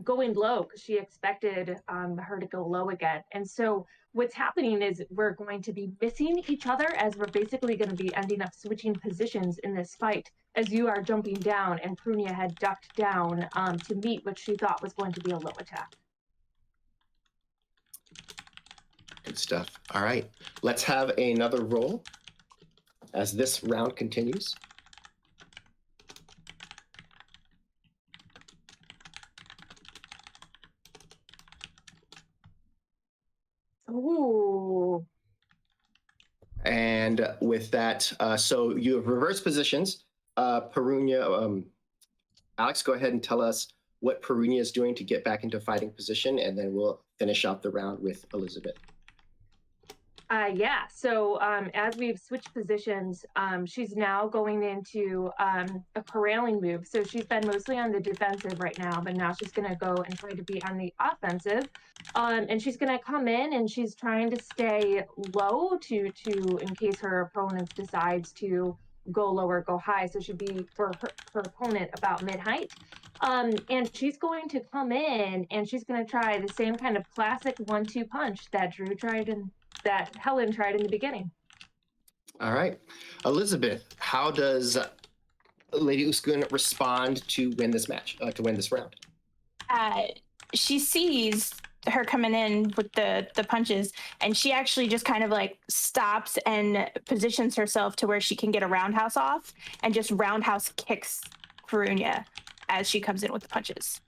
G: going low because she expected her to go low again. And so what's happening is we're going to be missing each other as we're basically going to be ending up switching positions in this fight as you are jumping down and Perunyia had ducked down to meet what she thought was going to be a low attack.
A: Good stuff. All right, let's have another roll as this round continues.
G: Ooh.
A: And with that, so you have reverse positions. Perunyia, Alex, go ahead and tell us what Perunyia is doing to get back into fighting position, and then we'll finish out the round with Elizabeth.
G: Yeah, so as we've switched positions, she's now going into a corralling move. So she's been mostly on the defensive right now, but now she's going to go and try to be on the offensive. And she's going to come in and she's trying to stay low to in case her opponent decides to go low or go high. So she'd be for her opponent about mid-height. And she's going to come in and she's going to try the same kind of classic 1-2 punch that Dru tried and that Helen tried in the beginning.
A: All right. Elizabeth, how does Lady Uskun respond to win this match, to win this round?
F: She sees her coming in with the punches, and she actually just kind of like stops and positions herself to where she can get a roundhouse off and just roundhouse kicks Perunyia as she comes in with the punches.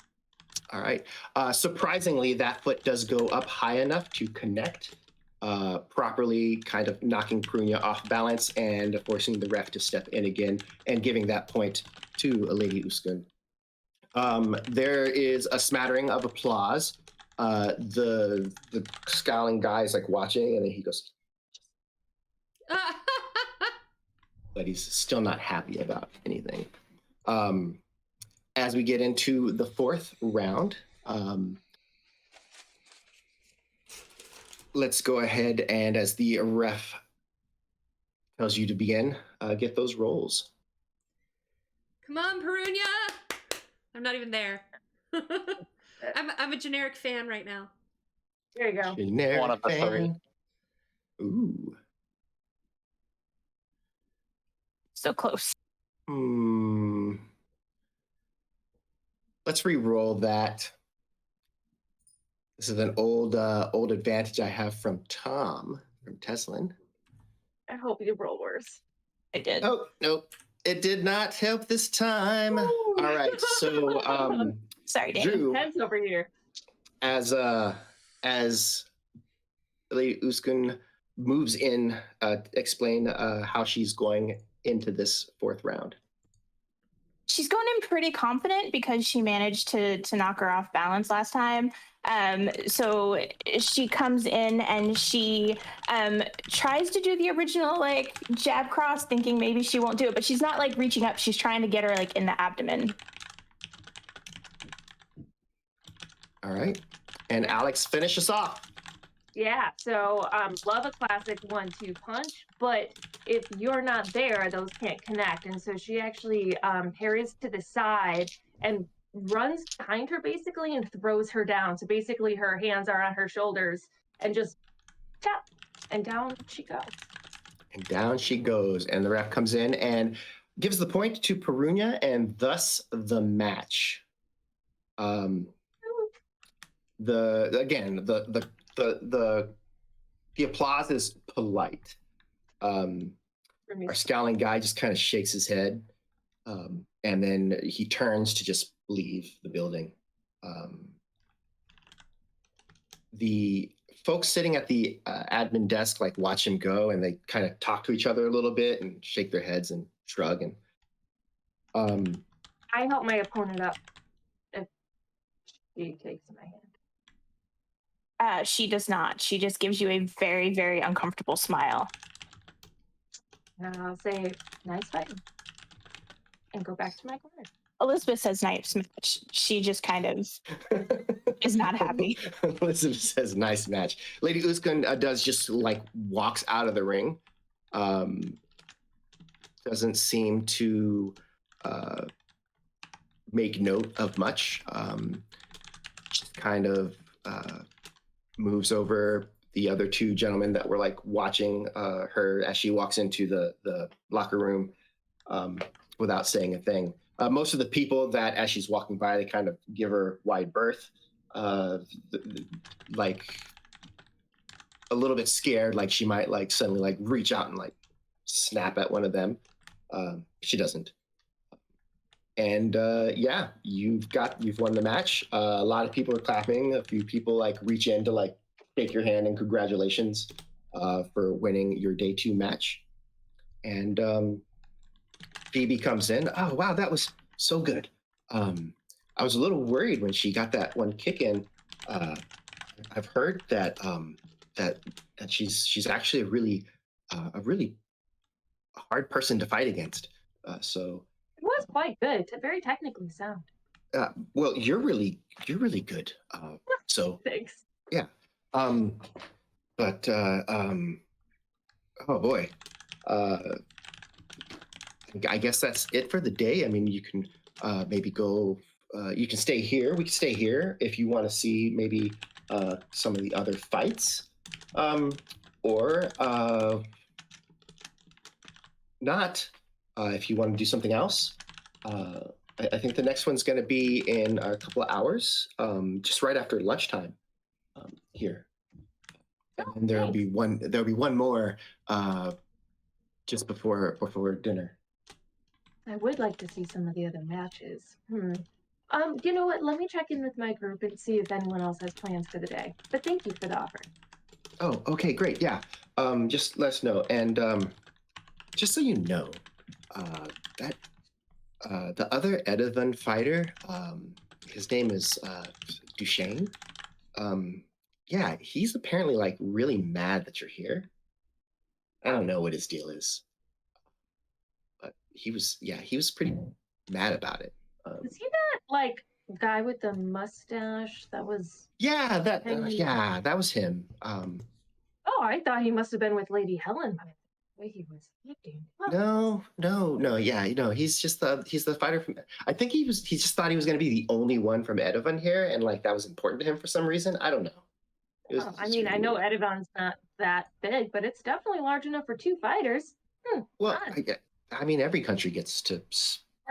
A: All right. Surprisingly, that foot does go up high enough to connect, properly kind of knocking Perunyia off balance and forcing the ref to step in again and giving that point to Lady Uskun. There is a smattering of applause. The scowling guy is like watching, and then he goes, but he's still not happy about anything. As we get into the fourth round, let's go ahead and, as the ref tells you to begin, get those rolls.
C: Come on, Perunyia! I'm not even there. I'm a generic fan right now.
G: There you go.
A: Generic
E: One of the three.
A: Ooh.
F: So close.
A: Let's re-roll that. This is an old advantage I have from Tom, from Teslin.
G: I hope you roll worse.
F: I did.
A: Oh, nope. It did not help this time.
G: Ooh.
A: All right, so
F: Sorry, Dan.
A: Dru,
G: Tense over here.
A: as Lady Uskun moves in, explain how she's going into this fourth round.
F: She's going in pretty confident because she managed to knock her off balance last time. So she comes in and she tries to do the original like jab cross, thinking maybe she won't do it, but she's not like reaching up. She's trying to get her like in the abdomen.
A: All right, and Alex, finish us off.
G: Yeah, so love a classic 1-2 punch, but if you're not there, those can't connect. And so she actually parries to the side and runs behind her basically and throws her down. So basically her hands are on her shoulders and just tap, and down she goes.
A: And down she goes, and the ref comes in and gives the point to Perunyia, and thus the match. The applause is polite. Our scowling guy just kind of shakes his head, and then he turns to just leave the building. The folks sitting at the admin desk like watch him go, and they kind of talk to each other a little bit and shake their heads and shrug. And
G: I help my opponent up if she takes my hand.
F: She does not. She just gives you a very, very uncomfortable smile.
G: And I'll say, nice fight. And go back to my corner.
F: Elizabeth says nice match. She just kind of is not happy.
A: Elizabeth says nice match. Lady Uskun does just like walks out of the ring. Doesn't seem to make note of much. Just kind of moves over the other two gentlemen that were like watching her as she walks into the locker room without saying a thing. Most of the people that as she's walking by, they kind of give her wide berth, like a little bit scared, like she might like suddenly like reach out and like snap at one of them. She doesn't. And yeah, you've won the match. A lot of people are clapping. A few people like reach in to like shake your hand and congratulations for winning your day 2 match. And Phoebe comes in. Oh wow, that was so good. I was a little worried when she got that one kick in. I've heard that that she's actually a really hard person to fight against. So
G: It was quite good. Very technically sound.
A: well, you're really good. So
G: Thanks.
A: yeah. But oh boy. I guess that's it for the day. I mean, you can maybe go. You can stay here. We can stay here if you want to see maybe some of the other fights, or not. If you want to do something else. I think the next one's going to be in a couple of hours, just right after lunchtime here. And there'll be one more just before dinner.
G: I would like to see some of the other matches. You know what? Let me check in with my group and see if anyone else has plans for the day. But thank you for the offer.
A: Oh, okay, great. Yeah. Just let us know. And just so you know, that the other Edavan fighter, his name is Duchesne. Yeah, he's apparently like really mad that you're here. I don't know what his deal is, but he was pretty mad about it.
G: Is he that like guy with the mustache that was?
A: Yeah, that was him.
G: Oh, I thought he must have been with Lady Helen by the way he was acting.
A: No. Yeah, he's the fighter from. I think he just thought he was going to be the only one from Edavan here, and like that was important to him for some reason. I don't know.
G: I mean, I know Edavan's not that big, but it's definitely large enough for 2 fighters.
A: Well, I mean, every country gets to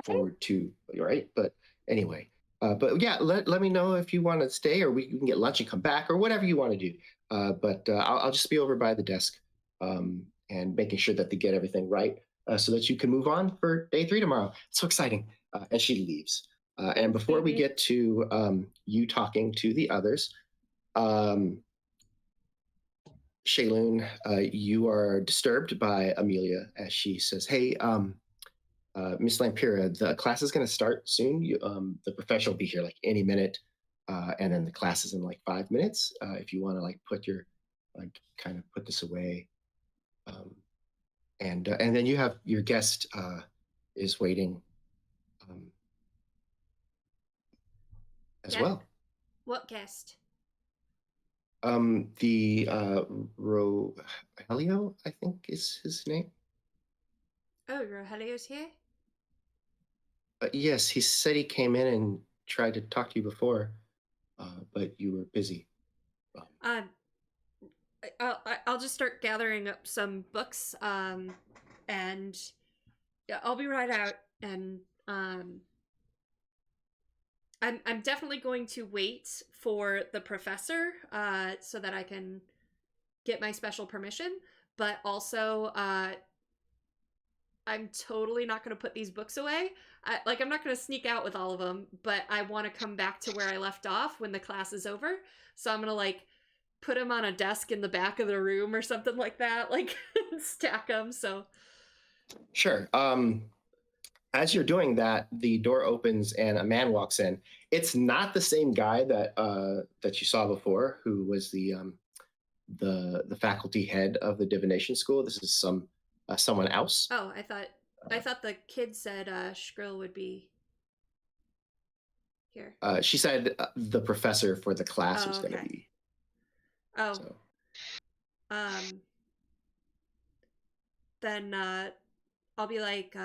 A: forward 2, right? But anyway, but yeah, let me know if you want to stay, or we can get lunch and come back, or whatever you want to do. But I'll just be over by the desk and making sure that they get everything right so that you can move on for day 3 tomorrow. It's so exciting. And she leaves. And before we get to you talking to the others, Shaelune, you are disturbed by Amelia as she says, "Hey, Miss Lampira, the class is going to start soon. The professor will be here like any minute, and then the class is in like 5 minutes. If you want to like kind of put this away, and then you have your guest is waiting as well.
C: What guest?
A: The Rogelio, I think is his name.
C: Oh, Rogelio's here?
A: Yes, he said he came in and tried to talk to you before, but you were busy.
C: I'll just start gathering up some books, and yeah, I'll be right out. And I'm definitely going to wait for the professor, so that I can get my special permission. But also, I'm totally not going to put these books away. I'm not going to sneak out with all of them, but I want to come back to where I left off when the class is over. So I'm going to like put them on a desk in the back of the room or something like that, like stack them. So
A: Sure. As you're doing that, the door opens and a man walks in. It's not the same guy that you saw before, who was the faculty head of the divination school. This is someone else.
C: Oh, I thought the kid said Skrill would be here.
A: She said the professor for the class was going to be.
C: Oh. So. Then I'll be like,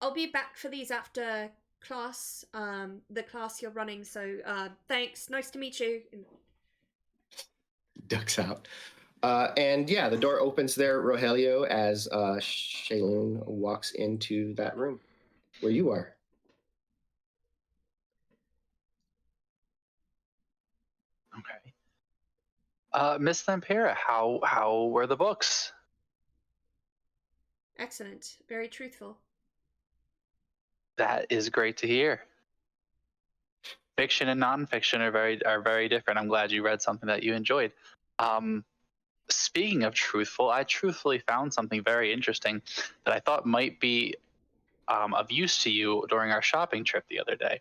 C: I'll be back for these after class, the class you're running. So thanks. Nice to meet you.
A: Ducks out. And yeah, the door opens there, Rogelio, as Shaelune walks into that room where you are.
E: Okay. Miss Lampera, how were the books?
C: Excellent. Very truthful.
E: That is great to hear. Fiction and nonfiction are very different. I'm glad you read something that you enjoyed. Speaking of truthful, I truthfully found something very interesting that I thought might be of use to you during our shopping trip the other day.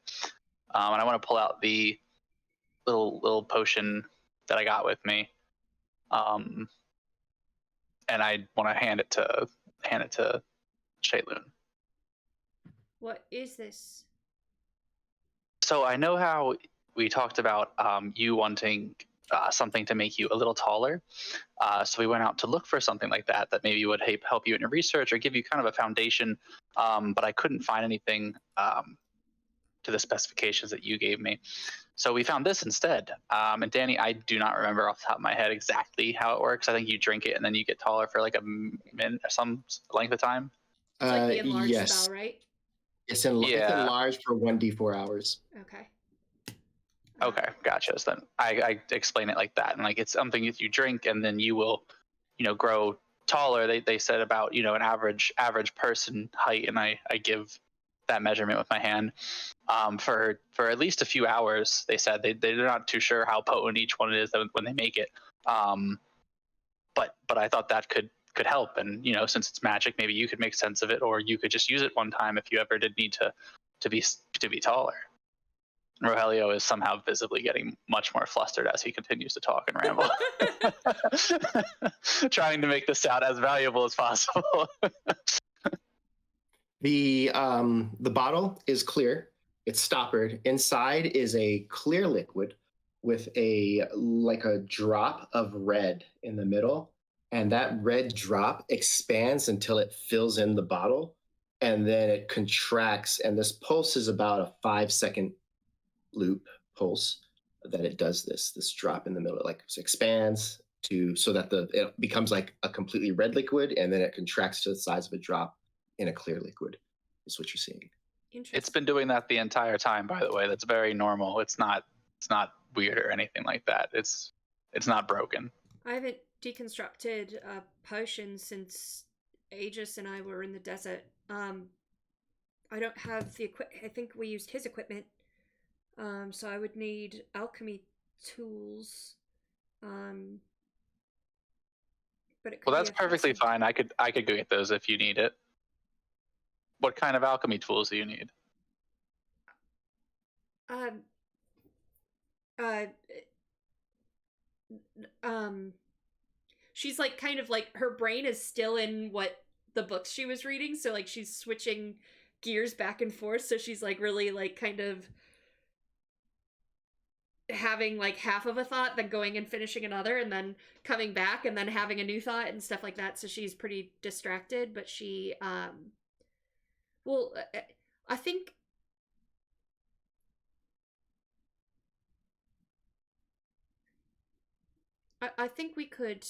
E: And I want to pull out the little potion that I got with me, and I want to hand it to Shaelune.
C: What is this?
E: So I know how we talked about you wanting something to make you a little taller. So we went out to look for something like that maybe would help you in your research or give you kind of a foundation. But I couldn't find anything to the specifications that you gave me. So we found this instead. And Danny, I do not remember off the top of my head exactly how it works. I think you drink it and then you get taller for like a minute or some length of time.
C: It's like the enlarged
A: Yes.
C: spell, right?
A: It's enlarged for 1d4 hours.
C: Okay.
E: Okay, gotcha. So then I explain it like that, and like it's something that you drink, and then you will, grow taller. They said about an average person height, and I give that measurement with my hand. For at least a few hours, they said they're not too sure how potent each one is when they make it. But I thought that could help, and since it's magic, maybe you could make sense of it, or you could just use it one time if you ever did need to be taller. Rogelio is somehow visibly getting much more flustered as he continues to talk and ramble, trying to make this sound as valuable as possible.
A: The bottle is clear. It's stoppered. Inside is a clear liquid with a drop of red in the middle, and that red drop expands until it fills in the bottle, and then it contracts. And this pulse is about a 5-second loop pulse that it does this drop in the middle. It like expands so that it becomes like a completely red liquid, and then it contracts to the size of a drop in a clear liquid is what you're seeing.
E: It's been doing that the entire time, by the way. That's very normal. It's not weird or anything like that. It's not broken.
C: I haven't deconstructed a potion since Aegis and I were in the desert. I don't have the equipment. I think we used his equipment. So I would need alchemy tools. But it could
E: that's perfectly fine. I could go get those if you need it. What kind of alchemy tools do you need?
C: She's like kind of like her brain is still in what the books she was reading, so like she's switching gears back and forth, so she's like really like kind of having like half of a thought, then going and finishing another, and then coming back and then having a new thought and stuff like that. So she's pretty distracted, but she I think I think we could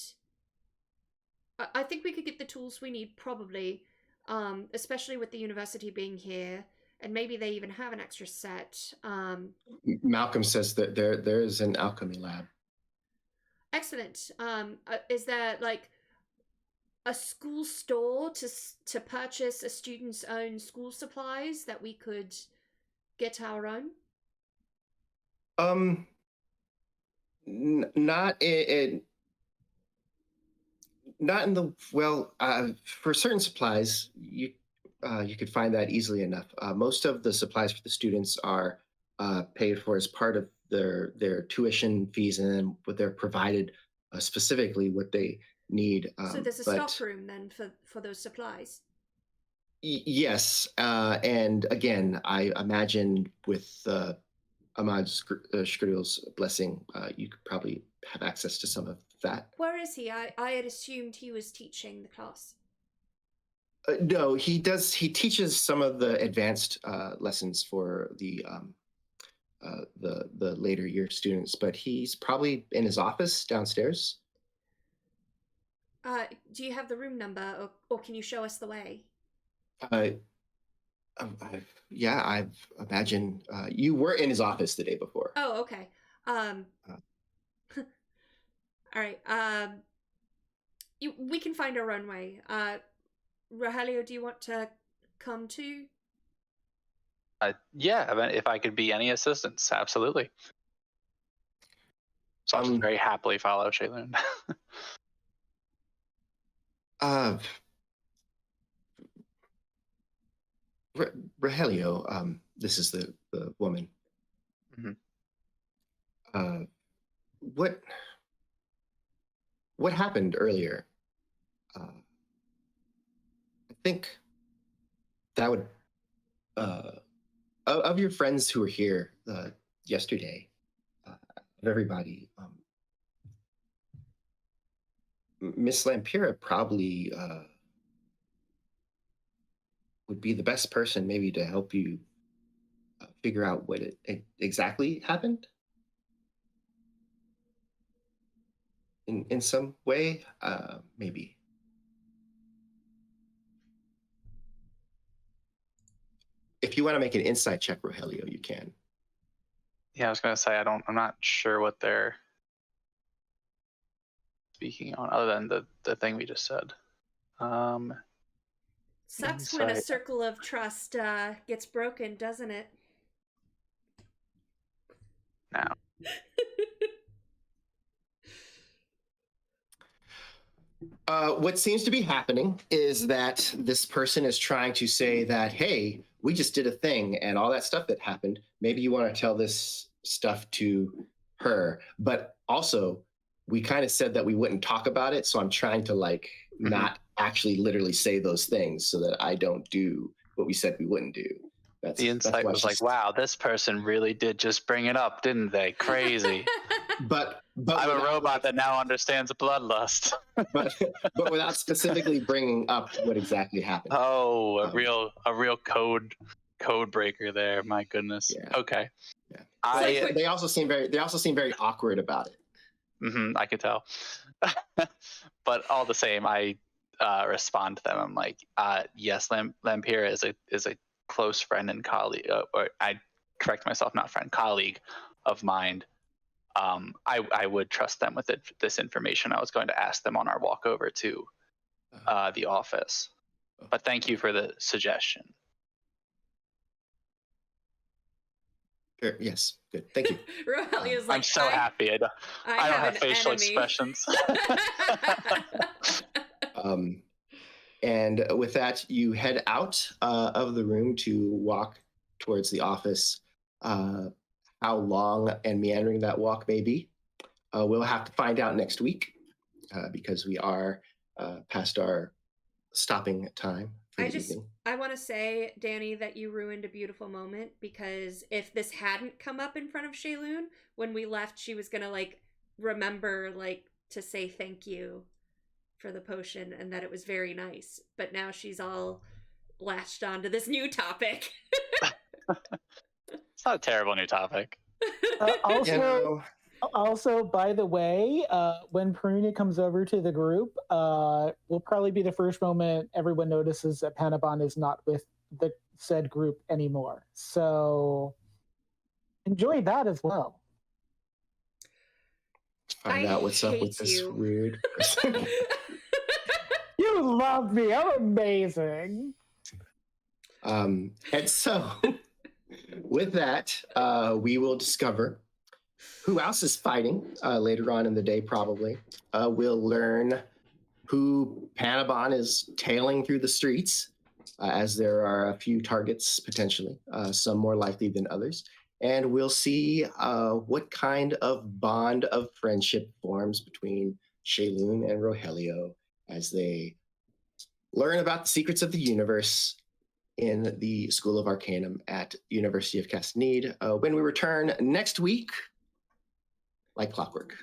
C: get the tools we need, probably, especially with the university being here, and maybe they even have an extra set.
A: Malcolm says that there is an alchemy lab.
C: Excellent. Is there like a school store to purchase a student's own school supplies that we could get our own?
A: Not in the for certain supplies you could find that easily enough. Most of the supplies for the students are paid for as part of their tuition fees, and then what they're provided specifically what they need.
C: So there's a stock room then for those supplies?
A: Yes, and again, I imagine with Ahmad Shkril's blessing, you could probably have access to some of that.
C: Where is he? I had assumed he was teaching the class.
A: No, he does. He teaches some of the advanced lessons for the later year students, but he's probably in his office downstairs.
C: Do you have the room number, or can you show us the way?
A: Yeah, I imagine you were in his office the day before.
C: Oh, okay. All right. We can find a runway. Rogelio, do you want to come too?
E: Yeah, I mean, if I could be any assistance, absolutely. So I'll just very happily follow Shaelune.
A: Rogelio, this is the woman.
E: Mm-hmm.
A: What happened earlier? I think that would of your friends who were here yesterday, of everybody, Miss Lampira probably would be the best person maybe to help you figure out what it exactly happened in some way, maybe. If you want to make an insight check, Rogelio, you can.
E: Yeah, I was gonna say I'm not sure what they're speaking on, other than the thing we just said.
C: Sucks when a circle of trust gets broken, doesn't it?
E: Now.
A: What seems to be happening is that this person is trying to say that, hey, we just did a thing and all that stuff that happened. Maybe you want to tell this stuff to her. But also, we kind of said that we wouldn't talk about it. So I'm trying to not actually literally say those things so that I don't do what we said we wouldn't do.
E: The insight was like, wow, this person really did just bring it up, didn't they? Crazy.
A: But
E: I'm a robot that now understands bloodlust.
A: but without specifically bringing up what exactly happened.
E: Oh, a real code breaker there. My goodness.
A: Yeah.
E: Okay.
A: Yeah. They also seem very awkward about it.
E: Mm-hmm, I could tell. But all the same, I respond to them. I'm like, yes, Lampira is a close friend and colleague, or I correct myself, not friend, colleague of mine. I would trust them with this information. I was going to ask them on our walk over to the office. But thank you for the suggestion.
A: Sure. Yes, good. Thank you.
C: Rogelio's like,
E: I'm so happy. I don't have facial expressions.
A: And with that, you head out of the room to walk towards the office. How long and meandering that walk may be, we'll have to find out next week because we are past our stopping time for the evening.
C: I want to say, Danny, that you ruined a beautiful moment, because if this hadn't come up in front of Shaelune, when we left, she was going to remember to say thank you for the potion and that it was very nice. But now she's all latched onto this new topic.
E: It's not a terrible new topic.
D: Also, by the way, when Perunyia comes over to the group, will probably be the first moment everyone notices that Panabon is not with the said group anymore. So enjoy that as well.
A: Find out what's up with this weird person.
D: You love me. I'm amazing.
A: And so, with that, we will discover who else is fighting later on in the day, probably. We'll learn who Panabon is tailing through the streets, as there are a few targets, potentially, some more likely than others. And we'll see what kind of bond of friendship forms between Shaelune and Rogelio as they learn about the secrets of the universe in the School of Arcanum at University of Castanede when we return next week, like clockwork.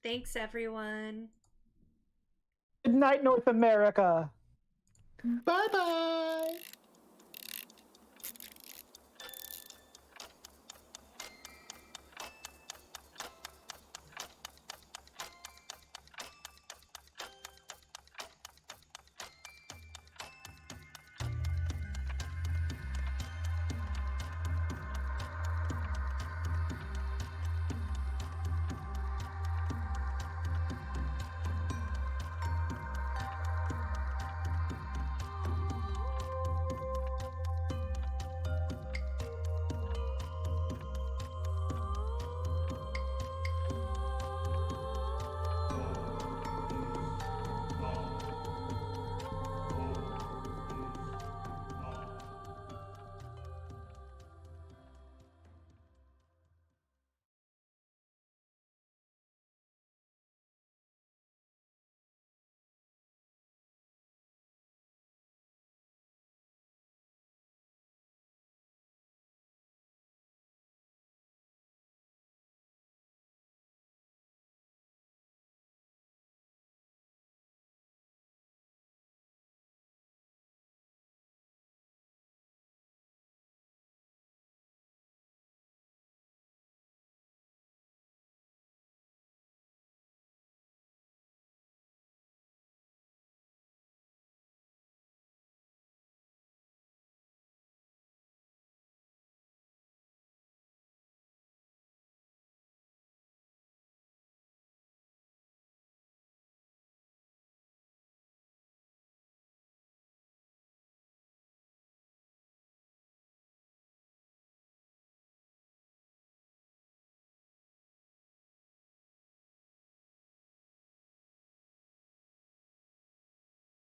C: Thanks, everyone.
D: Good night, North America.
A: Bye-bye.